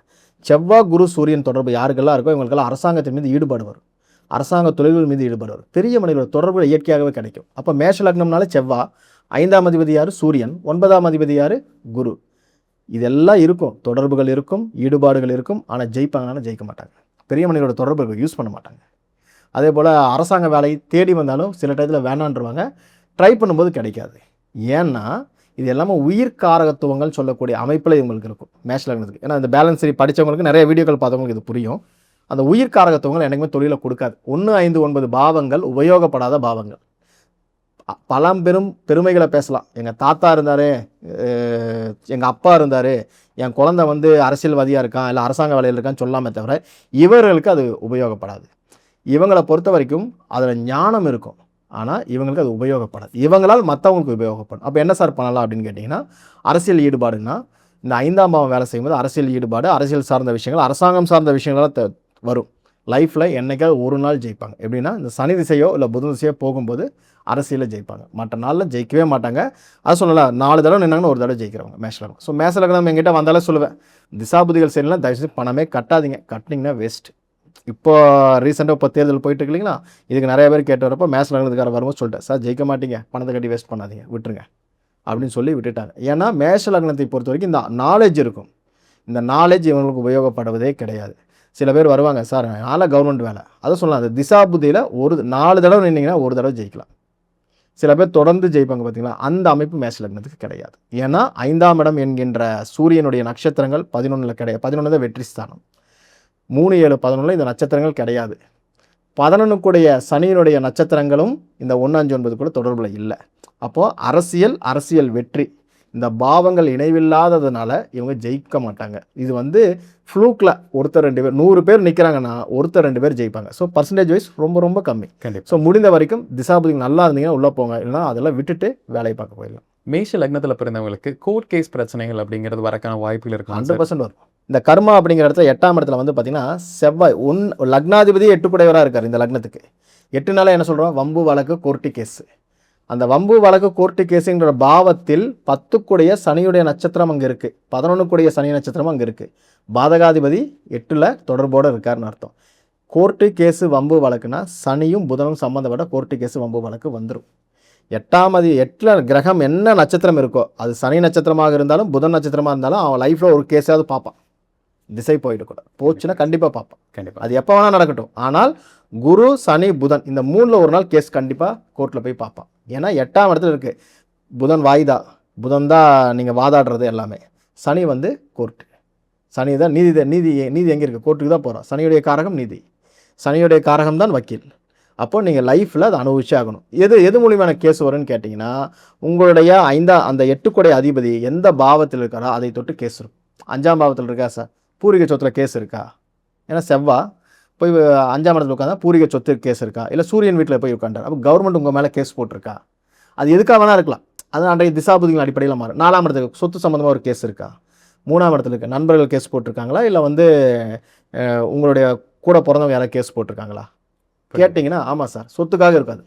செவ்வாய், குரு, சூரியன் தொடர்பு யாருக்கெல்லாம் இருக்கோ இவங்களுக்கெல்லாம் அரசாங்கத்தின் மீது ஈடுபாடு வரும், அரசாங்க தொழில்கள் மீது ஈடுபாடு வரும், பெரிய மனிதர்களோட தொடர்புகள் இயற்கையாகவே கிடைக்கும். அப்போ மேஷ லக்னம்னாலே செவ்வாய், 5ஆம் அதிபதி யார், சூரியன், 9ஆம் அதிபதி யார், குரு. இதெல்லாம் இருக்கும், தொடர்புகள் இருக்கும், ஈடுபாடுகள் இருக்கும். ஆனால் ஜெயிப்பாங்கன்னா ஜெயிக்க மாட்டாங்க, பெரிய மனிதர்களோட தொடர்புகள் யூஸ் பண்ண மாட்டாங்க. அதே போல் அரசாங்க வேலை தேடி வந்தாலும் சில டயத்தில் வேணான்றவாங்க, ட்ரை பண்ணும்போது கிடைக்காது. ஏன்னா இது எல்லாமே உயிர்காரகத்துவங்கள் சொல்லக்கூடிய அமைப்பில் இவங்களுக்கு இருக்கும் மேஷ லக்னத்துக்கு. ஏன்னா இந்த பேலன்ஸ் சரி படித்தவங்களுக்கு, நிறைய வீடியோக்கள் பார்த்தவங்களுக்கு இது புரியும். அந்த உயிர்காரகத்துவங்கள் எனக்குமே தொழிலை கொடுக்காது. 1, 5, 9 பாவங்கள் உபயோகப்படாத பாவங்கள். பழம்பெரும் பெருமைகளை பேசலாம், எங்கள் தாத்தா இருந்தார், எங்கள் அப்பா இருந்தார், என் குழந்தை வந்து அரசியல்வாதியாக இருக்கான், இல்லை அரசாங்க வேலையில் இருக்கான்னு சொல்லாமே தவிர இவர்களுக்கு அது உபயோகப்படாது. இவங்களை பொறுத்த வரைக்கும் அதில் ஞானம் இருக்கும், ஆனால் இவங்களுக்கு அது உபயோகப்படாது. இவங்களால் மற்றவங்களுக்கு உபயோகப்படும். அப்போ என்ன சார் பண்ணலாம் அப்படின்னு கேட்டிங்கன்னா, அரசியல் ஈடுபாடுன்னா இந்த 5ஆம் பாவம் வேலை செய்யும்போது அரசியல் ஈடுபாடு, அரசியல் சார்ந்த விஷயங்கள், அரசாங்கம் சார்ந்த விஷயங்களால் வரும். லைஃப்பில் என்னைக்காவது ஒரு நாள் ஜெயிப்பாங்க. எப்படின்னா இந்த சனி திசையோ இல்லை புதன் திசையோ போகும்போது அரசியலில் ஜெயிப்பாங்க. மற்ற நாளில் ஜெயிக்கவே மாட்டாங்க. அது சொல்லலாம் 4 தடவை நின்னாங்கன்னா ஒரு தடவை ஜெயிக்கிறவங்க மேஷ லக்னம். ஸோ மேஷ லக்னம் எங்கிட்ட வந்தாலே சொல்லுவேன், திசாபுதிகள் சரியில்லைனா தயவுசெய்து பணமே கட்டாதீங்க. கட்டினீங்கன்னா வேஸ்ட். இப்போ ரீசெண்டாக இப்போ தேர்தல் போயிட்டு இருக்கு இல்லைங்களா, இதுக்கு நிறைய பேர் கேட்டு வரப்போ மேஷ லக்னத்துக்கார வரும்போது சொல்லிட்டேன், சார் ஜெயிக்க மாட்டீங்க, பணத்தை கட்டி வேஸ்ட் பண்ணாதீங்க, விட்டுருங்க அப்படின்னு சொல்லி விட்டுட்டாங்க. ஏன்னா மேஷ லக்னத்தை பொறுத்த வரைக்கும் இந்த நாலேஜ் இருக்கும். இந்த நாலேஜ் இவங்களுக்கு உபயோகப்படுவதே கிடையாது. சில பேர் வருவாங்க, சார் நாளை கவர்மெண்ட் வேலை, அதை சொல்லலாம், அந்த திசாபுதியில் ஒரு 4 தடவை நின்னீங்கன்னா ஒரு தடவை ஜெயிக்கலாம். சில பேர் தொடர்ந்து ஜெயிப்பாங்க பார்த்தீங்களா, அந்த அமைப்பு மேஷ லக்னத்துக்கு கிடையாது. ஏன்னா 5ஆம் இடம் என்கின்ற சூரியனுடைய நட்சத்திரங்கள் 11ல் கிடையாது. 11 தான் வெற்றி ஸ்தானம். 3, 7, 11 இந்த நட்சத்திரங்கள் கிடையாது. 11க்குடைய சனியினுடைய நட்சத்திரங்களும் இந்த 1, 5, 9 கூட தொடர்பில் இல்லை. அப்போது அரசியல் வெற்றி இந்த பாவங்கள் இணைவில்லாததுனால இவங்க ஜெயிக்க மாட்டாங்க. இது வந்து ஃப்ளூக்கில் ஒருத்தர் 2 பேர் 100 பேர் நிற்கிறாங்கன்னா ஒருத்தர் 2 பேர் ஜெயிப்பாங்க. ஸோ பர்சன்டேஜ் வைஸ் ரொம்ப ரொம்ப கம்மி. கண்டிப்பாக. ஸோ முடிந்த வரைக்கும் திசாபுதி நல்லா இருந்தீங்கன்னா உள்ளே போங்க, இல்லைனா அதெல்லாம் விட்டுட்டு வேலையை பார்க்க போயிடலாம். மேஷ லக்னத்தில் பிறந்தவங்களுக்கு கோர்ட் கேஸ் பிரச்சனைகள் அப்படிங்கிறது வரக்கான வாய்ப்புகள் இருக்கு. 100% வரும். இந்த கர்மா அப்படிங்கிற இடத்துல 8ஆம் இடத்துல வந்து பார்த்தீங்கன்னா செவ்வாய் லக்னாதிபதி 8 இருக்கார் இந்த லக்னத்துக்கு. 8னால என்ன சொல்கிறோம், வம்பு வழக்கு கோர்ட்டு கேஸு. அந்த வம்பு வழக்கு கோர்ட்டு கேஸுங்கிற பாவத்தில் 10க்குடைய சனியுடைய நட்சத்திரம் அங்கே இருக்குது, 11க்குடைய சனி நட்சத்திரம் அங்கே இருக்குது. பாதகாதிபதி 8ல் தொடர்போடு இருக்காருன்னு அர்த்தம். கோர்ட்டு கேஸு வம்பு வழக்குனா சனியும் புதனும் சம்மந்தப்பட்ட கோர்ட்டு கேஸு வம்பு வழக்கு வந்துடும். 8ல் கிரகம் என்ன நட்சத்திரம் இருக்கோ, அது சனி நட்சத்திரமாக இருந்தாலும் புதன் நட்சத்திரமாக இருந்தாலும் அவன் லைஃப்பில் ஒரு கேஸாவது பார்ப்பான். திசை போயிடக்கூடாது, போச்சுன்னா கண்டிப்பாக பார்ப்பான். கண்டிப்பாக அது எப்போ வேணால் நடக்கட்டும். ஆனால் குரு சனி புதன் இந்த 3ல் ஒரு நாள் கேஸ் கண்டிப்பாக கோர்ட்டில் போய் பார்ப்பான். ஏன்னா 8ஆம் இடத்துல இருக்குது. புதன் வாய்தா, புதன் தான் நீங்கள் வாதாடுறது எல்லாமே. சனி வந்து கோர்ட்டு, சனி தான் நீதி எங்கே இருக்குது, கோர்ட்டுக்கு தான் போகிறோம். சனியுடைய காரகம் நீதி, சனியுடைய காரகம் தான் வக்கீல். அப்போ நீங்கள் லைஃப்பில் அதை அனுபவிச்சே ஆகணும். எது மூலியமான கேஸ் வரும்னு கேட்டிங்கன்னா, உங்களுடைய அந்த 8க்குடைய அதிபதி எந்த பாவத்தில் இருக்காரோ அதை தொட்டு கேஸ் இருக்கும். 5ஆம் பாவத்தில் இருக்கா சார், பூர்வீக சொத்தில் கேஸ் இருக்கா, ஏன்னா செவ்வாய் போய் 5ஆம் இடத்துல உட்காந்தா பூர்வீக சொத்து கேஸ் இருக்கா, இல்லை சூரியன் வீட்டில் போய் உட்காண்டார், அப்போ கவர்மெண்ட் உங்கள் மேலே கேஸ் போட்டிருக்கா, அது எதுக்காக வேணா இருக்கலாம். அது அன்றைய திசாபுதிகள் அடிப்படையில் மாறும். 4ஆம் இடத்துக்கு சொத்து சம்மந்தமாக ஒரு கேஸ் இருக்கா, 3ஆம் இடத்துல இருக்க நண்பர்கள் கேஸ் போட்டிருக்காங்களா, இல்லை வந்து உங்களுடைய கூட பிறந்தவங்க யாராவது கேஸ் போட்டிருக்காங்களா கேட்டிங்கன்னா, ஆமாம் சார் சொத்துக்காக இருக்காது.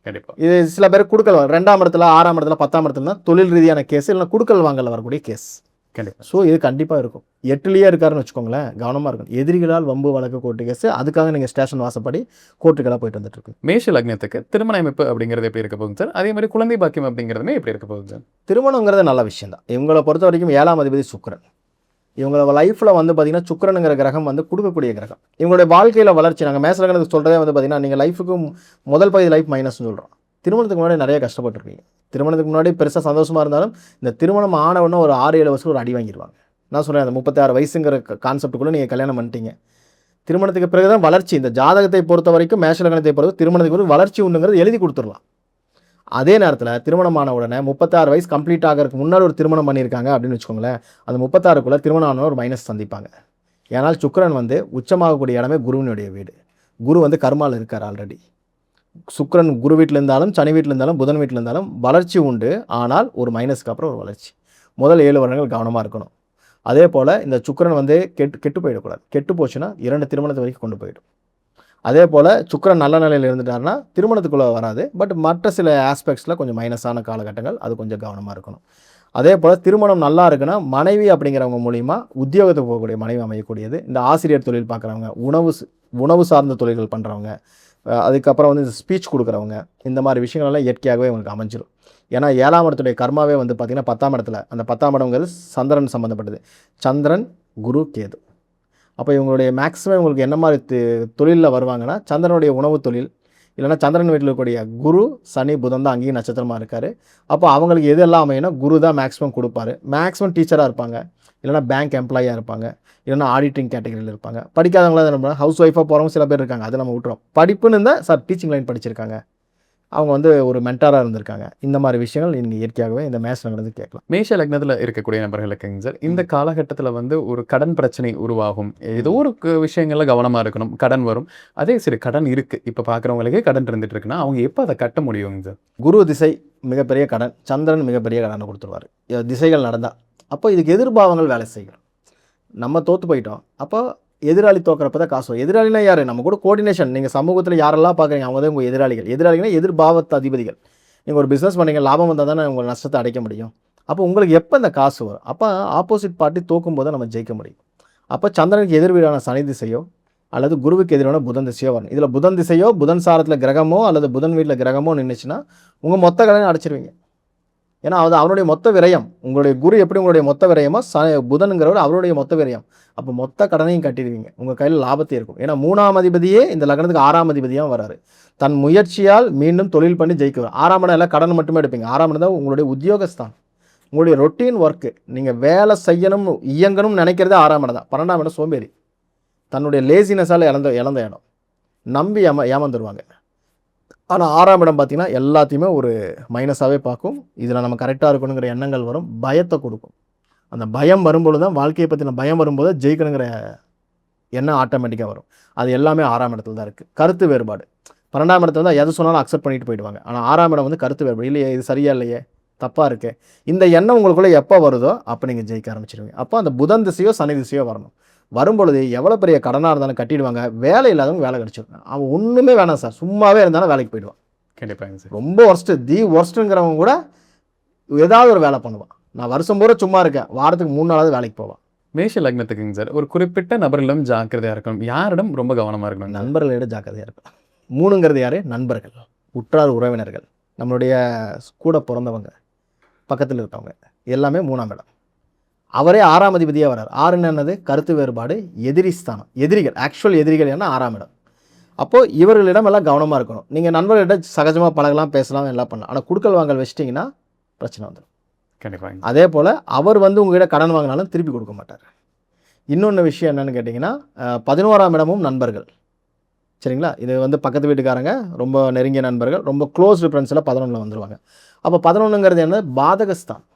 கண்டிப்பாக. இது சில பேர் குடுக்கல் 2ஆம் இடத்துல 6ஆம் இடத்துல 10ஆம் இடத்துல தான் தொழில் ரீதியான கேஸ், இல்லைனா குடுக்கல் வாங்கல வரக்கூடிய கேஸ். கண்டிப்பாக. ஸோ இது கண்டிப்பாக இருக்கும். 8லேயே இருக்காருன்னு வச்சுக்கோங்களேன், கவனமாக இருக்கும். எதிரிகளால் வம்பு வழக்கு கோர்ட்டு கேஸ், அதுக்காக நீங்கள் ஸ்டேஷன் வாசப்படி கோர்ட்டுக்கெல்லாம் போயிட்டு வந்துட்டு இருக்கு. மேஷ லக்னத்துக்கு திருமண அமைப்பு அப்படிங்கிறது எப்படி இருக்க போகுது சார்? அதே மாதிரி குழந்தை பாக்கியம் அப்படிங்கிறதுமே எப்படி இருக்க போகுது சார்? திருமணங்கிறது நல்ல விஷயம் தான். இவங்களை பொறுத்த வரைக்கும் 7ஆம் அதிபதி சுக்கிரன். இவங்களோட லைஃப்பில் வந்து பார்த்திங்கன்னா சுக்கிரனுங்கிற கிரகம் வந்து கொடுக்கக்கூடிய கிரகம். இவங்களுடைய வாழ்க்கையில் வளர்ச்சி, நாங்கள் மேஷ லக்னத்துக்கு சொல்கிறதே வந்து பார்த்திங்கன்னா, நீங்கள் லைஃபுக்கு முதல் பகுதி லைஃப் மைனஸ்னு சொல்கிறோம். திருமணத்துக்கு முன்னாடி நிறைய கஷ்டப்பட்டுருப்பீங்க. திருமணத்துக்கு முன்னாடி பெருசாக சந்தோஷமாக இருந்தாலும் இந்த திருமணம் ஆனவுடனே ஒரு 6-7 வருஷம் ஒரு அடி வாங்கிடுவாங்க. நான் சொல்கிறேன், அந்த 36 வயசுங்கிற கான்செப்டுக்குள்ளே நீங்கள் கல்யாணம் பண்ணிட்டீங்க. திருமணத்துக்கு பிறகு தான் வளர்ச்சி. இந்த ஜாதகத்தை பொறுத்த வரைக்கும் மேஷ லக்னத்தை பொறுத்த திருமணத்துக்கு பிறகு வளர்ச்சி உண்டுங்கிறது எழுதி கொடுத்துடலாம். அதே நேரத்தில் திருமணமான உடனே 36 வயசு கம்ப்ளீட் ஆகிறதுக்கு முன்னாடி ஒரு திருமணம் பண்ணியிருக்காங்க அப்படின்னு வச்சுக்கோங்களேன், அந்த 36க்குள்ளே திருமணம் ஆனவங்க ஒரு மைனஸ் சந்திப்பாங்க. ஏன்னால் சுக்கிரன் வந்து உச்சமாகக்கூடிய இடமே குருவினுடைய வீடு. குரு வந்து கர்மாவில் இருக்கார் ஆல்ரெடி. சுக்கிரன் குரு வீட்டில் இருந்தாலும் சனி வீட்டில் இருந்தாலும் புதன் வீட்டில் இருந்தாலும் வளர்ச்சி உண்டு. ஆனால் ஒரு மைனஸ்க்கு அப்புறம் ஒரு வளர்ச்சி. முதல் 7 வருடங்கள் கவனமாக இருக்கணும். அதே போல் இந்த சுக்கிரன் வந்து கெட்டு போயிடக்கூடாது. கெட்டு போச்சுன்னா 2 திருமணத்து வரைக்கும் கொண்டு போயிடும். அதே போல் சுக்கிரன் நல்ல நிலையில் இருந்துட்டாருன்னா திருமணத்துக்குள்ளே வராது. பட் மற்ற சில ஆஸ்பெக்ட்ஸில் கொஞ்சம் மைனஸான காலகட்டங்கள், அது கொஞ்சம் கவனமாக இருக்கணும். அதே போல் திருமணம் நல்லா இருக்குன்னா மனைவி அப்படிங்கிறவங்க மூலிமா உத்தியோகத்துக்கு போகக்கூடிய மனைவி அமையக்கூடியது. இந்த ஆசிரியர் தொழில் பார்க்குறவங்க, உணவு சார்ந்த தொழில்கள் பண்ணுறவங்க, அதுக்கப்புறம் வந்து ஸ்பீச் கொடுக்குறவங்க, இந்த மாதிரி விஷயங்கள்லாம் இயற்கையாகவே உங்களுக்கு அமைஞ்சிடும். ஏன்னா 7ஆம் இடத்துடைய கர்மாவே வந்து பார்த்திங்கன்னா 10ஆம் இடத்துல, அந்த 10ஆம் இடங்கிறது சந்திரன் சம்மந்தப்பட்டது. சந்திரன் குரு கேது. அப்போ இவங்களுடைய மேக்ஸிமம் இவங்களுக்கு என்ன மாதிரி தொழிலில் வருவாங்கன்னா, சந்திரனுடைய உணவு தொழில், இல்லைனா சந்திரன் வீட்டில் இருக்கக்கூடிய குரு சனி புதன் தான் அங்கேயும் நட்சத்திரமாக இருக்கார். அப்போ அவங்களுக்கு எது எல்லாம் அமையினா குரு தான் மேக்ஸிமம் கொடுப்பாரு. மேக்ஸிமம் டீச்சராக இருப்பாங்க, இல்லைனா பேங்க் எம்ப்ளாயாக இருப்பாங்க, இல்லைனா ஆடிட்டிங் கேட்டகரியில் இருப்பாங்க. படிக்காதவங்களாம் என்ன பண்ணுறாங்க, ஹவுஸ் ஒய்ஃபாக போகிறவங்க சில பேர் இருக்காங்க, அதை நம்ம விட்டுறோம். படிப்புன்னு இருந்தால் சார் டீச்சிங் லைன் படிச்சிருக்காங்க, அவங்க வந்து ஒரு மென்டாராக இருந்திருக்காங்க. இந்த மாதிரி விஷயங்கள் நீங்கள் இயற்கையாகவே இந்த மேஷ லக்னத்துக்கு கேட்கலாம். மேஷ லக்னத்தில் இருக்கக்கூடிய நபர்களுக்குங்க சார், இந்த காலகட்டத்தில் வந்து ஒரு கடன் பிரச்சனை உருவாகும். ஏதோ ஒரு விஷயங்களில் கவனமாக இருக்கணும். கடன் வரும். அதே சரி, கடன் இருக்குது, இப்போ பார்க்குறவங்களுக்கே கடன் இருந்துட்டு இருக்குன்னா அவங்க எப்போ அதை கட்ட முடியுங்க சார்? குரு திசை மிகப்பெரிய கடன், சந்திரன் மிகப்பெரிய கடனை கொடுத்துருவார் திசைகள் நடந்தால். அப்போ இதுக்கு எதிர்பாவங்கள் வேலை செய்யும். நம்ம தோற்று போயிட்டோம். அப்போ எதிராளி தோக்கிறப்ப தான் காசு வரும். எதிராளினா யார்? நம்ம கூட கோஆர்டினேஷன். நீங்கள் சமூகத்தில் யாரெல்லாம் பார்க்குறீங்க அவங்க தான் உங்கள் எதிராளிகள். எதிராளினா எதிர்பாவத்து அதிபதிகள். நீங்கள் ஒரு பிஸ்னஸ் பண்ணீங்க, லாபம் வந்தால் தானே உங்கள் நஷ்டத்தை அடைக்க முடியும். அப்போ உங்களுக்கு எப்போ இந்த காசு வரும்? அப்போ ஆப்போசிட் பார்ட்டி தோக்கும் போது நம்ம ஜெயிக்க முடியும். அப்போ சந்திரனுக்கு எதிர் வீடான சனி திசையோ அல்லது குருவுக்கு எதிரான புதன் திசையோ வரணும். இதில் புதன் திசையோ புதன் சாரத்தில் கிரகமோ அல்லது புதன் வீட்டில் கிரகமோ நின்றுச்சுன்னா உங்கள் மொத்த கடனை அடைச்சிருவீங்க. ஏன்னா அது அவருடைய மொத்த விரயம். உங்களுடைய குரு எப்படி உங்களுடைய மொத்த விரயமோ புதனுங்கிறவர் அவருடைய மொத்த விரயம். அப்போ மொத்த கடனையும் கட்டிடுவீங்க. உங்கள் கையில் லாபத்தை இருக்கும். ஏன்னா 3ஆம் அதிபதியே இந்த லக்னத்துக்கு 6ஆம் அதிபதியாக வராரு. தன் முயற்சியால் மீண்டும் தொழில் பண்ணி ஜெயிக்குவார். 6ஆம் இடம் எல்லாம் கடன் மட்டுமே எடுப்பீங்க. 6ஆம் இடம் தான் உங்களுடைய உத்தியோகஸ்தான், உங்களுடைய ரொட்டீன் ஒர்க்கு. நீங்கள் வேலை செய்யணும் இயங்கணும்னு நினைக்கிறதே 6ஆம் இடம் தான். 12ஆம் இடம் சோம்பேறி, தன்னுடைய லேசினஸால் இழந்த இடம், நம்பி ஏமாந்துருவாங்க. ஆனால் 6ஆம் இடம் பார்த்தீங்கன்னா எல்லாத்தையுமே ஒரு மைனஸாகவே பார்க்கும். இதில் நம்ம கரெக்டாக இருக்கணுங்கிற எண்ணங்கள் வரும், பயத்தை கொடுக்கும். அந்த பயம் வரும்போது தான், வாழ்க்கையை பற்றின பயம் வரும்போது ஜெயிக்கணுங்கிற எண்ணம் ஆட்டோமேட்டிக்காக வரும். அது எல்லாமே 6ஆம் இடத்துல தான் இருக்குது. கருத்து வேறுபாடு 12ஆம் இடத்துல தான் எது சொன்னாலும் அக்செப்ட் பண்ணிட்டு போயிடுவாங்க. ஆனால் 6ஆம் இடம் வந்து கருத்து வேறுபாடு. இல்லையே, இது சரியா இல்லையே, தப்பாக இருக்கு, இந்த எண்ணம் உங்களுக்குள்ளே எப்போ வருதோ அப்போ நீங்கள் ஜெயிக்க ஆரம்பிச்சிடுவீங்க. அப்போ அந்த புதன் திசையோ சனி திசையோ வரணும். வரும்பொழுது எவ்வளோ பெரிய கடனாக இருந்தாலும் கட்டிடுவாங்க. வேலை இல்லாதவங்க வேலை கிடச்சிடும். அவன் ஒன்றுமே வேணாம் சார், சும்மாவே இருந்தாலும் வேலைக்கு போயிடுவான். கண்டிப்பாங்க சார். ரொம்ப ஒர்ஸ்ட்டுங்கிறவங்க கூட ஏதாவது ஒரு வேலை பண்ணுவான். நான் வருஷம் பூரா சும்மா இருக்கேன், வாரத்துக்கு 3 நாளாவது வேலைக்கு போவான். மேஷ லக்னத்துக்குங்க சார், ஒரு குறிப்பிட்ட நபரிடம் ஜாக்கிரதையாக இருக்கணும். யாரிடம் ரொம்ப கவனமாக இருக்கணும்? நண்பர்களிடம் ஜாக்கிரதையாக இருக்கும். 3ங்கிறது யார்? நண்பர்கள், உற்றார் உறவினர்கள், நம்மளுடைய கூட பிறந்தவங்க, பக்கத்தில் இருக்கவங்க, எல்லாமே 3ஆம் இடம். அவரே 6ஆம் அதிபதியாக வர்றார். 6ன்னு என்னது? கருத்து வேறுபாடு, எதிரி ஸ்தானம், எதிரிகள், ஆக்சுவல் எதிரிகள் என்ன 6ஆம் இடம். அப்போது இவர்களிடம் எல்லாம் கவனமாக இருக்கணும். நீங்கள் நண்பர்களிடம் சகஜமாக பழகலாம், பேசலாம், எல்லாம் பண்ணலாம். ஆனால் குடுக்கல் வாங்கல் வச்சிட்டிங்கன்னா பிரச்சனை வந்துடும். கண்டிப்பாங்க. அதே போல் அவர் வந்து உங்ககிட்ட கடன் வாங்கினாலும் திருப்பி கொடுக்க மாட்டார். இன்னொன்று விஷயம் என்னென்னு கேட்டிங்கன்னா, 11ஆம் இடமும் நண்பர்கள். சரிங்களா? இது வந்து பக்கத்து வீட்டுக்காரங்க, ரொம்ப நெருங்கிய நண்பர்கள், ரொம்ப க்ளோஸ்டு ஃப்ரெண்ட்ஸில் 11ல் வந்துடுவாங்க. அப்போ 11ங்கிறது என்ன? பாதகஸ்தானம்.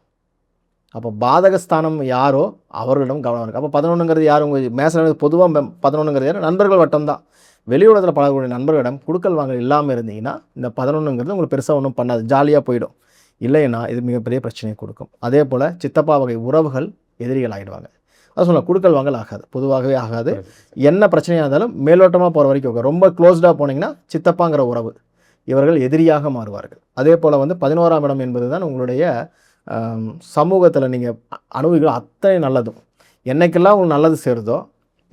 அப்போ பாதகஸ்தானம் யாரோ அவர்களிடம் கவனம் இருக்குது. அப்போ 11ங்கிறது யார்? உங்கள் மேச பொதுவாக 11ங்கிறது யார்? நண்பர்கள் வட்டம் தான். வெளி உலகத்தில் பழகக்கூடிய நண்பர்களிடம் குடுக்கல் வாங்கல் இல்லாமல் இருந்தீங்கன்னா இந்த 11ங்கிறது உங்களுக்கு பெருசாக ஒன்றும் பண்ணாது, ஜாலியாக போயிடும். இல்லைன்னா இது மிகப்பெரிய பிரச்சனையை கொடுக்கும். அதே போல் சித்தப்பா வகை உறவுகள் எதிரிகள் ஆகிடுவாங்க. அது சொல்லலாம், குடுக்கல் வாங்கல் ஆகாது, பொதுவாகவே ஆகாது. என்ன பிரச்சனையாக இருந்தாலும் மேலோட்டமாக போகிற வரைக்கும் ஓகே. ரொம்ப க்ளோஸ்டாக போனீங்கன்னா சித்தப்பாங்கிற உறவு இவர்கள் எதிரியாக மாறுவார்கள். அதே போல் வந்து 11ஆம் இடம் என்பது தான் உங்களுடைய சமூகத்தில் நீங்கள் அனுபவிக்கிற அத்தனை நல்லதும். என்னைக்கெல்லாம் உங்களுக்கு நல்லது சேருதோ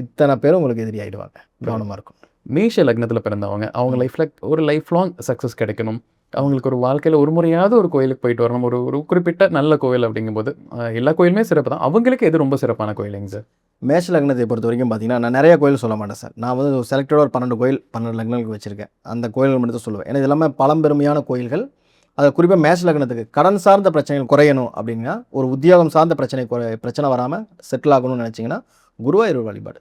இத்தனை பேரும் உங்களுக்கு எதிரி ஆகிடுவாங்க. கவனமாக இருக்கும். மேஷ லக்னத்தில் பிறந்தவங்க அவங்க லைஃப்பில் ஒரு லைஃப் லாங் சக்ஸஸ் கிடைக்கணும், அவங்களுக்கு ஒரு வாழ்க்கையில் ஒரு முறையாவது ஒரு கோயிலுக்கு போயிட்டு வரணும், ஒரு குறிப்பிட்ட நல்ல கோயில் அப்படிங்கும்போது எல்லா கோயிலுமே சிறப்பு தான். அவங்களுக்கு எது ரொம்ப சிறப்பான கோயிலுங்க சார்? மேஷ லக்னத்தை பொறுத்த வரைக்கும் பார்த்தீங்கன்னா, நான் நிறைய கோயில் சொல்ல மாட்டேன் சார். நான் வந்து ஒரு செலக்டடாக ஒரு 12 கோயில் 12 லக்னங்களுக்கு வச்சுருக்கேன். அந்த கோயில்கள் மட்டும் தான் சொல்லுவேன். ஏன்னா இது எல்லாமே பழம்பெருமையான கோயில்கள். அதை குறிப்பாக மேஷ லக்னத்துக்கு கடன் சார்ந்த பிரச்சனைகள் குறையணும் அப்படின்னா, ஒரு உத்தியோகம் சார்ந்த பிரச்சனை வராமல் செட்டில் ஆகணும்னு நினச்சிங்கன்னா குருவாயூர் வழிபாடு.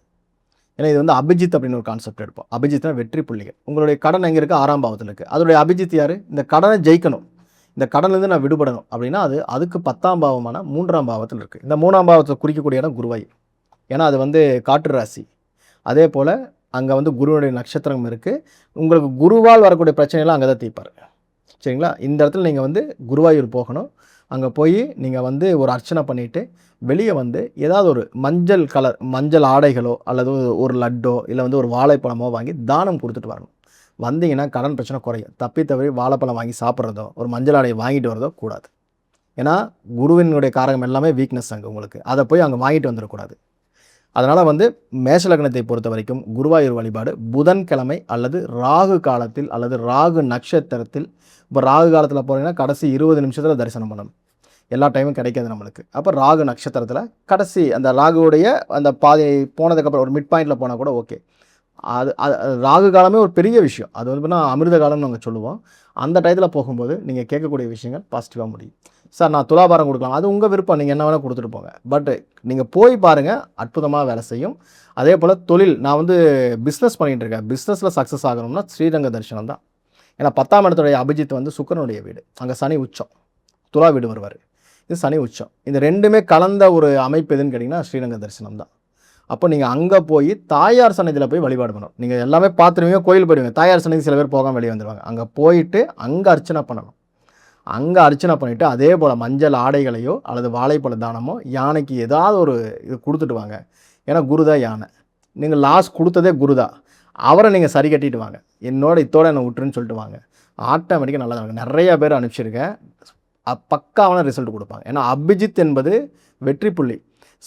ஏன்னா இது வந்து அபிஜித் அப்படின்னு ஒரு கான்செப்ட் எடுப்போம். அபிஜித்னா வெற்றி புள்ளிகள். உங்களுடைய கடன் எங்கே இருக்குது? 6ஆம் பாவத்தில் இருக்குது. அதோடைய அபிஜித் யார்? இந்த கடனை ஜெயிக்கணும், இந்த கடன்லேருந்து நான் விடுபடணும் அப்படின்னா அதுக்கு 10ஆம் பாவமான 3ஆம் பாவத்தில் இருக்குது. இந்த 3ஆம் பாவத்தை குறிக்கக்கூடிய இடம் குருவாயூர். ஏன்னா அது வந்து காற்று ராசி. அதே போல் அங்கே வந்து குருவுடைய நட்சத்திரம் இருக்குது. உங்களுக்கு குருவால் வரக்கூடிய பிரச்சனைலாம் அங்கே தான் தீர்ப்பார். சரிங்களா? இந்த இடத்துல நீங்கள் வந்து குருவாயூர் போகணும். அங்கே போய் நீங்கள் வந்து ஒரு அர்ச்சனை பண்ணிவிட்டு வெளியே வந்து ஏதாவது ஒரு மஞ்சள் ஆடைகளோ அல்லது ஒரு லட்டோ இல்லை வந்து ஒரு வாழைப்பழமோ வாங்கி தானம் கொடுத்துட்டு வரணும். வந்தீங்கன்னா கடன் பிரச்சனை குறையும். தவறி வாழைப்பழம் வாங்கி சாப்பிட்றதோ ஒரு மஞ்சள் ஆடையை வாங்கிட்டு வரதோ கூடாது. ஏன்னா குருவினுடைய காரகம் எல்லாமே வீக்னஸ் அங்கே உங்களுக்கு. அதை போய் அங்கே வாங்கிட்டு வந்துடக்கூடாது. அதனால் வந்து மேஷ லக்னத்தை பொறுத்த வரைக்கும் குருவாயூர் வழிபாடு புதன்கிழமை அல்லது ராகு காலத்தில் அல்லது ராகு நட்சத்திரத்தில். இப்போ ராகு காலத்தில் போகிறீங்கன்னா கடைசி 20 நிமிஷத்தில் தரிசனம் பண்ணணும். எல்லா டைமும் கிடைக்காது நம்மளுக்கு. அப்போ ராகு நட்சத்திரத்தில் கடைசி அந்த ராகுவுடைய அந்த பாதை போனதுக்கப்புறம் ஒரு மிட் பாயிண்டில் போனால் கூட ஓகே. அது ராகு காலமே ஒரு பெரிய விஷயம். அது வந்து அமிர்த காலம்னு நாங்கள் சொல்லுவோம். அந்த டயத்தில் போகும்போது நீங்கள் கேட்கக்கூடிய விஷயங்கள் பாசிட்டிவாக முடியும். சார் நான் துலாபாரம் கொடுக்கலாம், அது உங்கள் விருப்பம், நீங்கள் என்ன வேணால் கொடுத்துட்டு போங்க. பட் நீங்கள் போய் பாருங்கள், அற்புதமாக வேலை செய்யும். அதே போல் தொழில், நான் வந்து பிஸ்னஸ் பண்ணிகிட்டு இருக்கேன், பிஸ்னஸில் சக்ஸஸ் ஆகணும்னா ஸ்ரீரங்க தரிசனம் தான். ஏன்னா 10ஆம் இடத்துடைய அபிஜித் வந்து சுக்கிரனுடைய வீடு, அங்கே சனி உச்சம், துலா வீடு வருவார், இது சனி உச்சம். இந்த ரெண்டுமே கலந்த ஒரு அமைப்பு எதுன்னு கேட்டிங்கன்னா ஸ்ரீரங்க தரிசனம் தான். அப்போ நீங்கள் அங்கே போய் தாயார் சன்னதியில் போய் வழிபாடு பண்ணணும். நீங்கள் எல்லாமே பார்த்துருவீங்க, கோயில் போயிடுவீங்க, தாயார் சன்னதி சில பேர் போகாமல் வெளியே வந்துடுவாங்க. அங்கே போயிட்டு அங்கே அர்ச்சனை பண்ணணும். அங்கே அர்ச்சனை பண்ணிவிட்டு அதே போல் மஞ்சள் ஆடைகளையோ அல்லது வாழைப்பழ தானமோ யானைக்கு ஏதாவது ஒரு இது கொடுத்துட்டு வாங்க. ஏன்னா குரு தான் யானை. நீங்கள் லாஸ் கொடுத்ததே குரு தான். அவரை நீங்கள் சரி கட்டிட்டு வாங்க. இதோட என்னை விட்டுருன்னு சொல்லிட்டு வாங்க. ஆட்டோமேட்டிக்காக நல்லா தான் நிறைய பேர் அனுப்பிச்சிருக்கேன். பக்காவான ரிசல்ட் கொடுப்பாங்க. ஏன்னா அபிஜித் என்பது வெற்றி புள்ளி.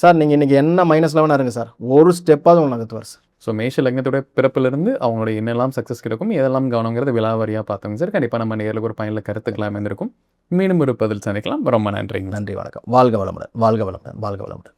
சார் நீங்கள் இன்றைக்கி என்ன -11 இருங்க சார், ஒரு ஸ்டெப்பாவது உங்களுக்கு நகர்த்துவார் சார். ஸோ மேஷ லக்னத்துடைய பிறப்பிலிருந்து அவங்களுடைய என்னெல்லாம் சக்ஸஸ் கிடைக்கும், எதெல்லாம் கவனங்கிறது விலாவாரியாக பார்த்தோங்க சார். கண்டிப்பாக நம்ம நேரில் ஒரு பயனில் கருத்துக்களாக இருந்திருக்கும். மீண்டும் ஒரு பதில் சந்திக்கலாம். ரொம்ப நன்றிங்க. நன்றி, வணக்கம். வாழ்க வளமுடன், வாழ்க வளமுடன், வாழ்க வளமுடன்.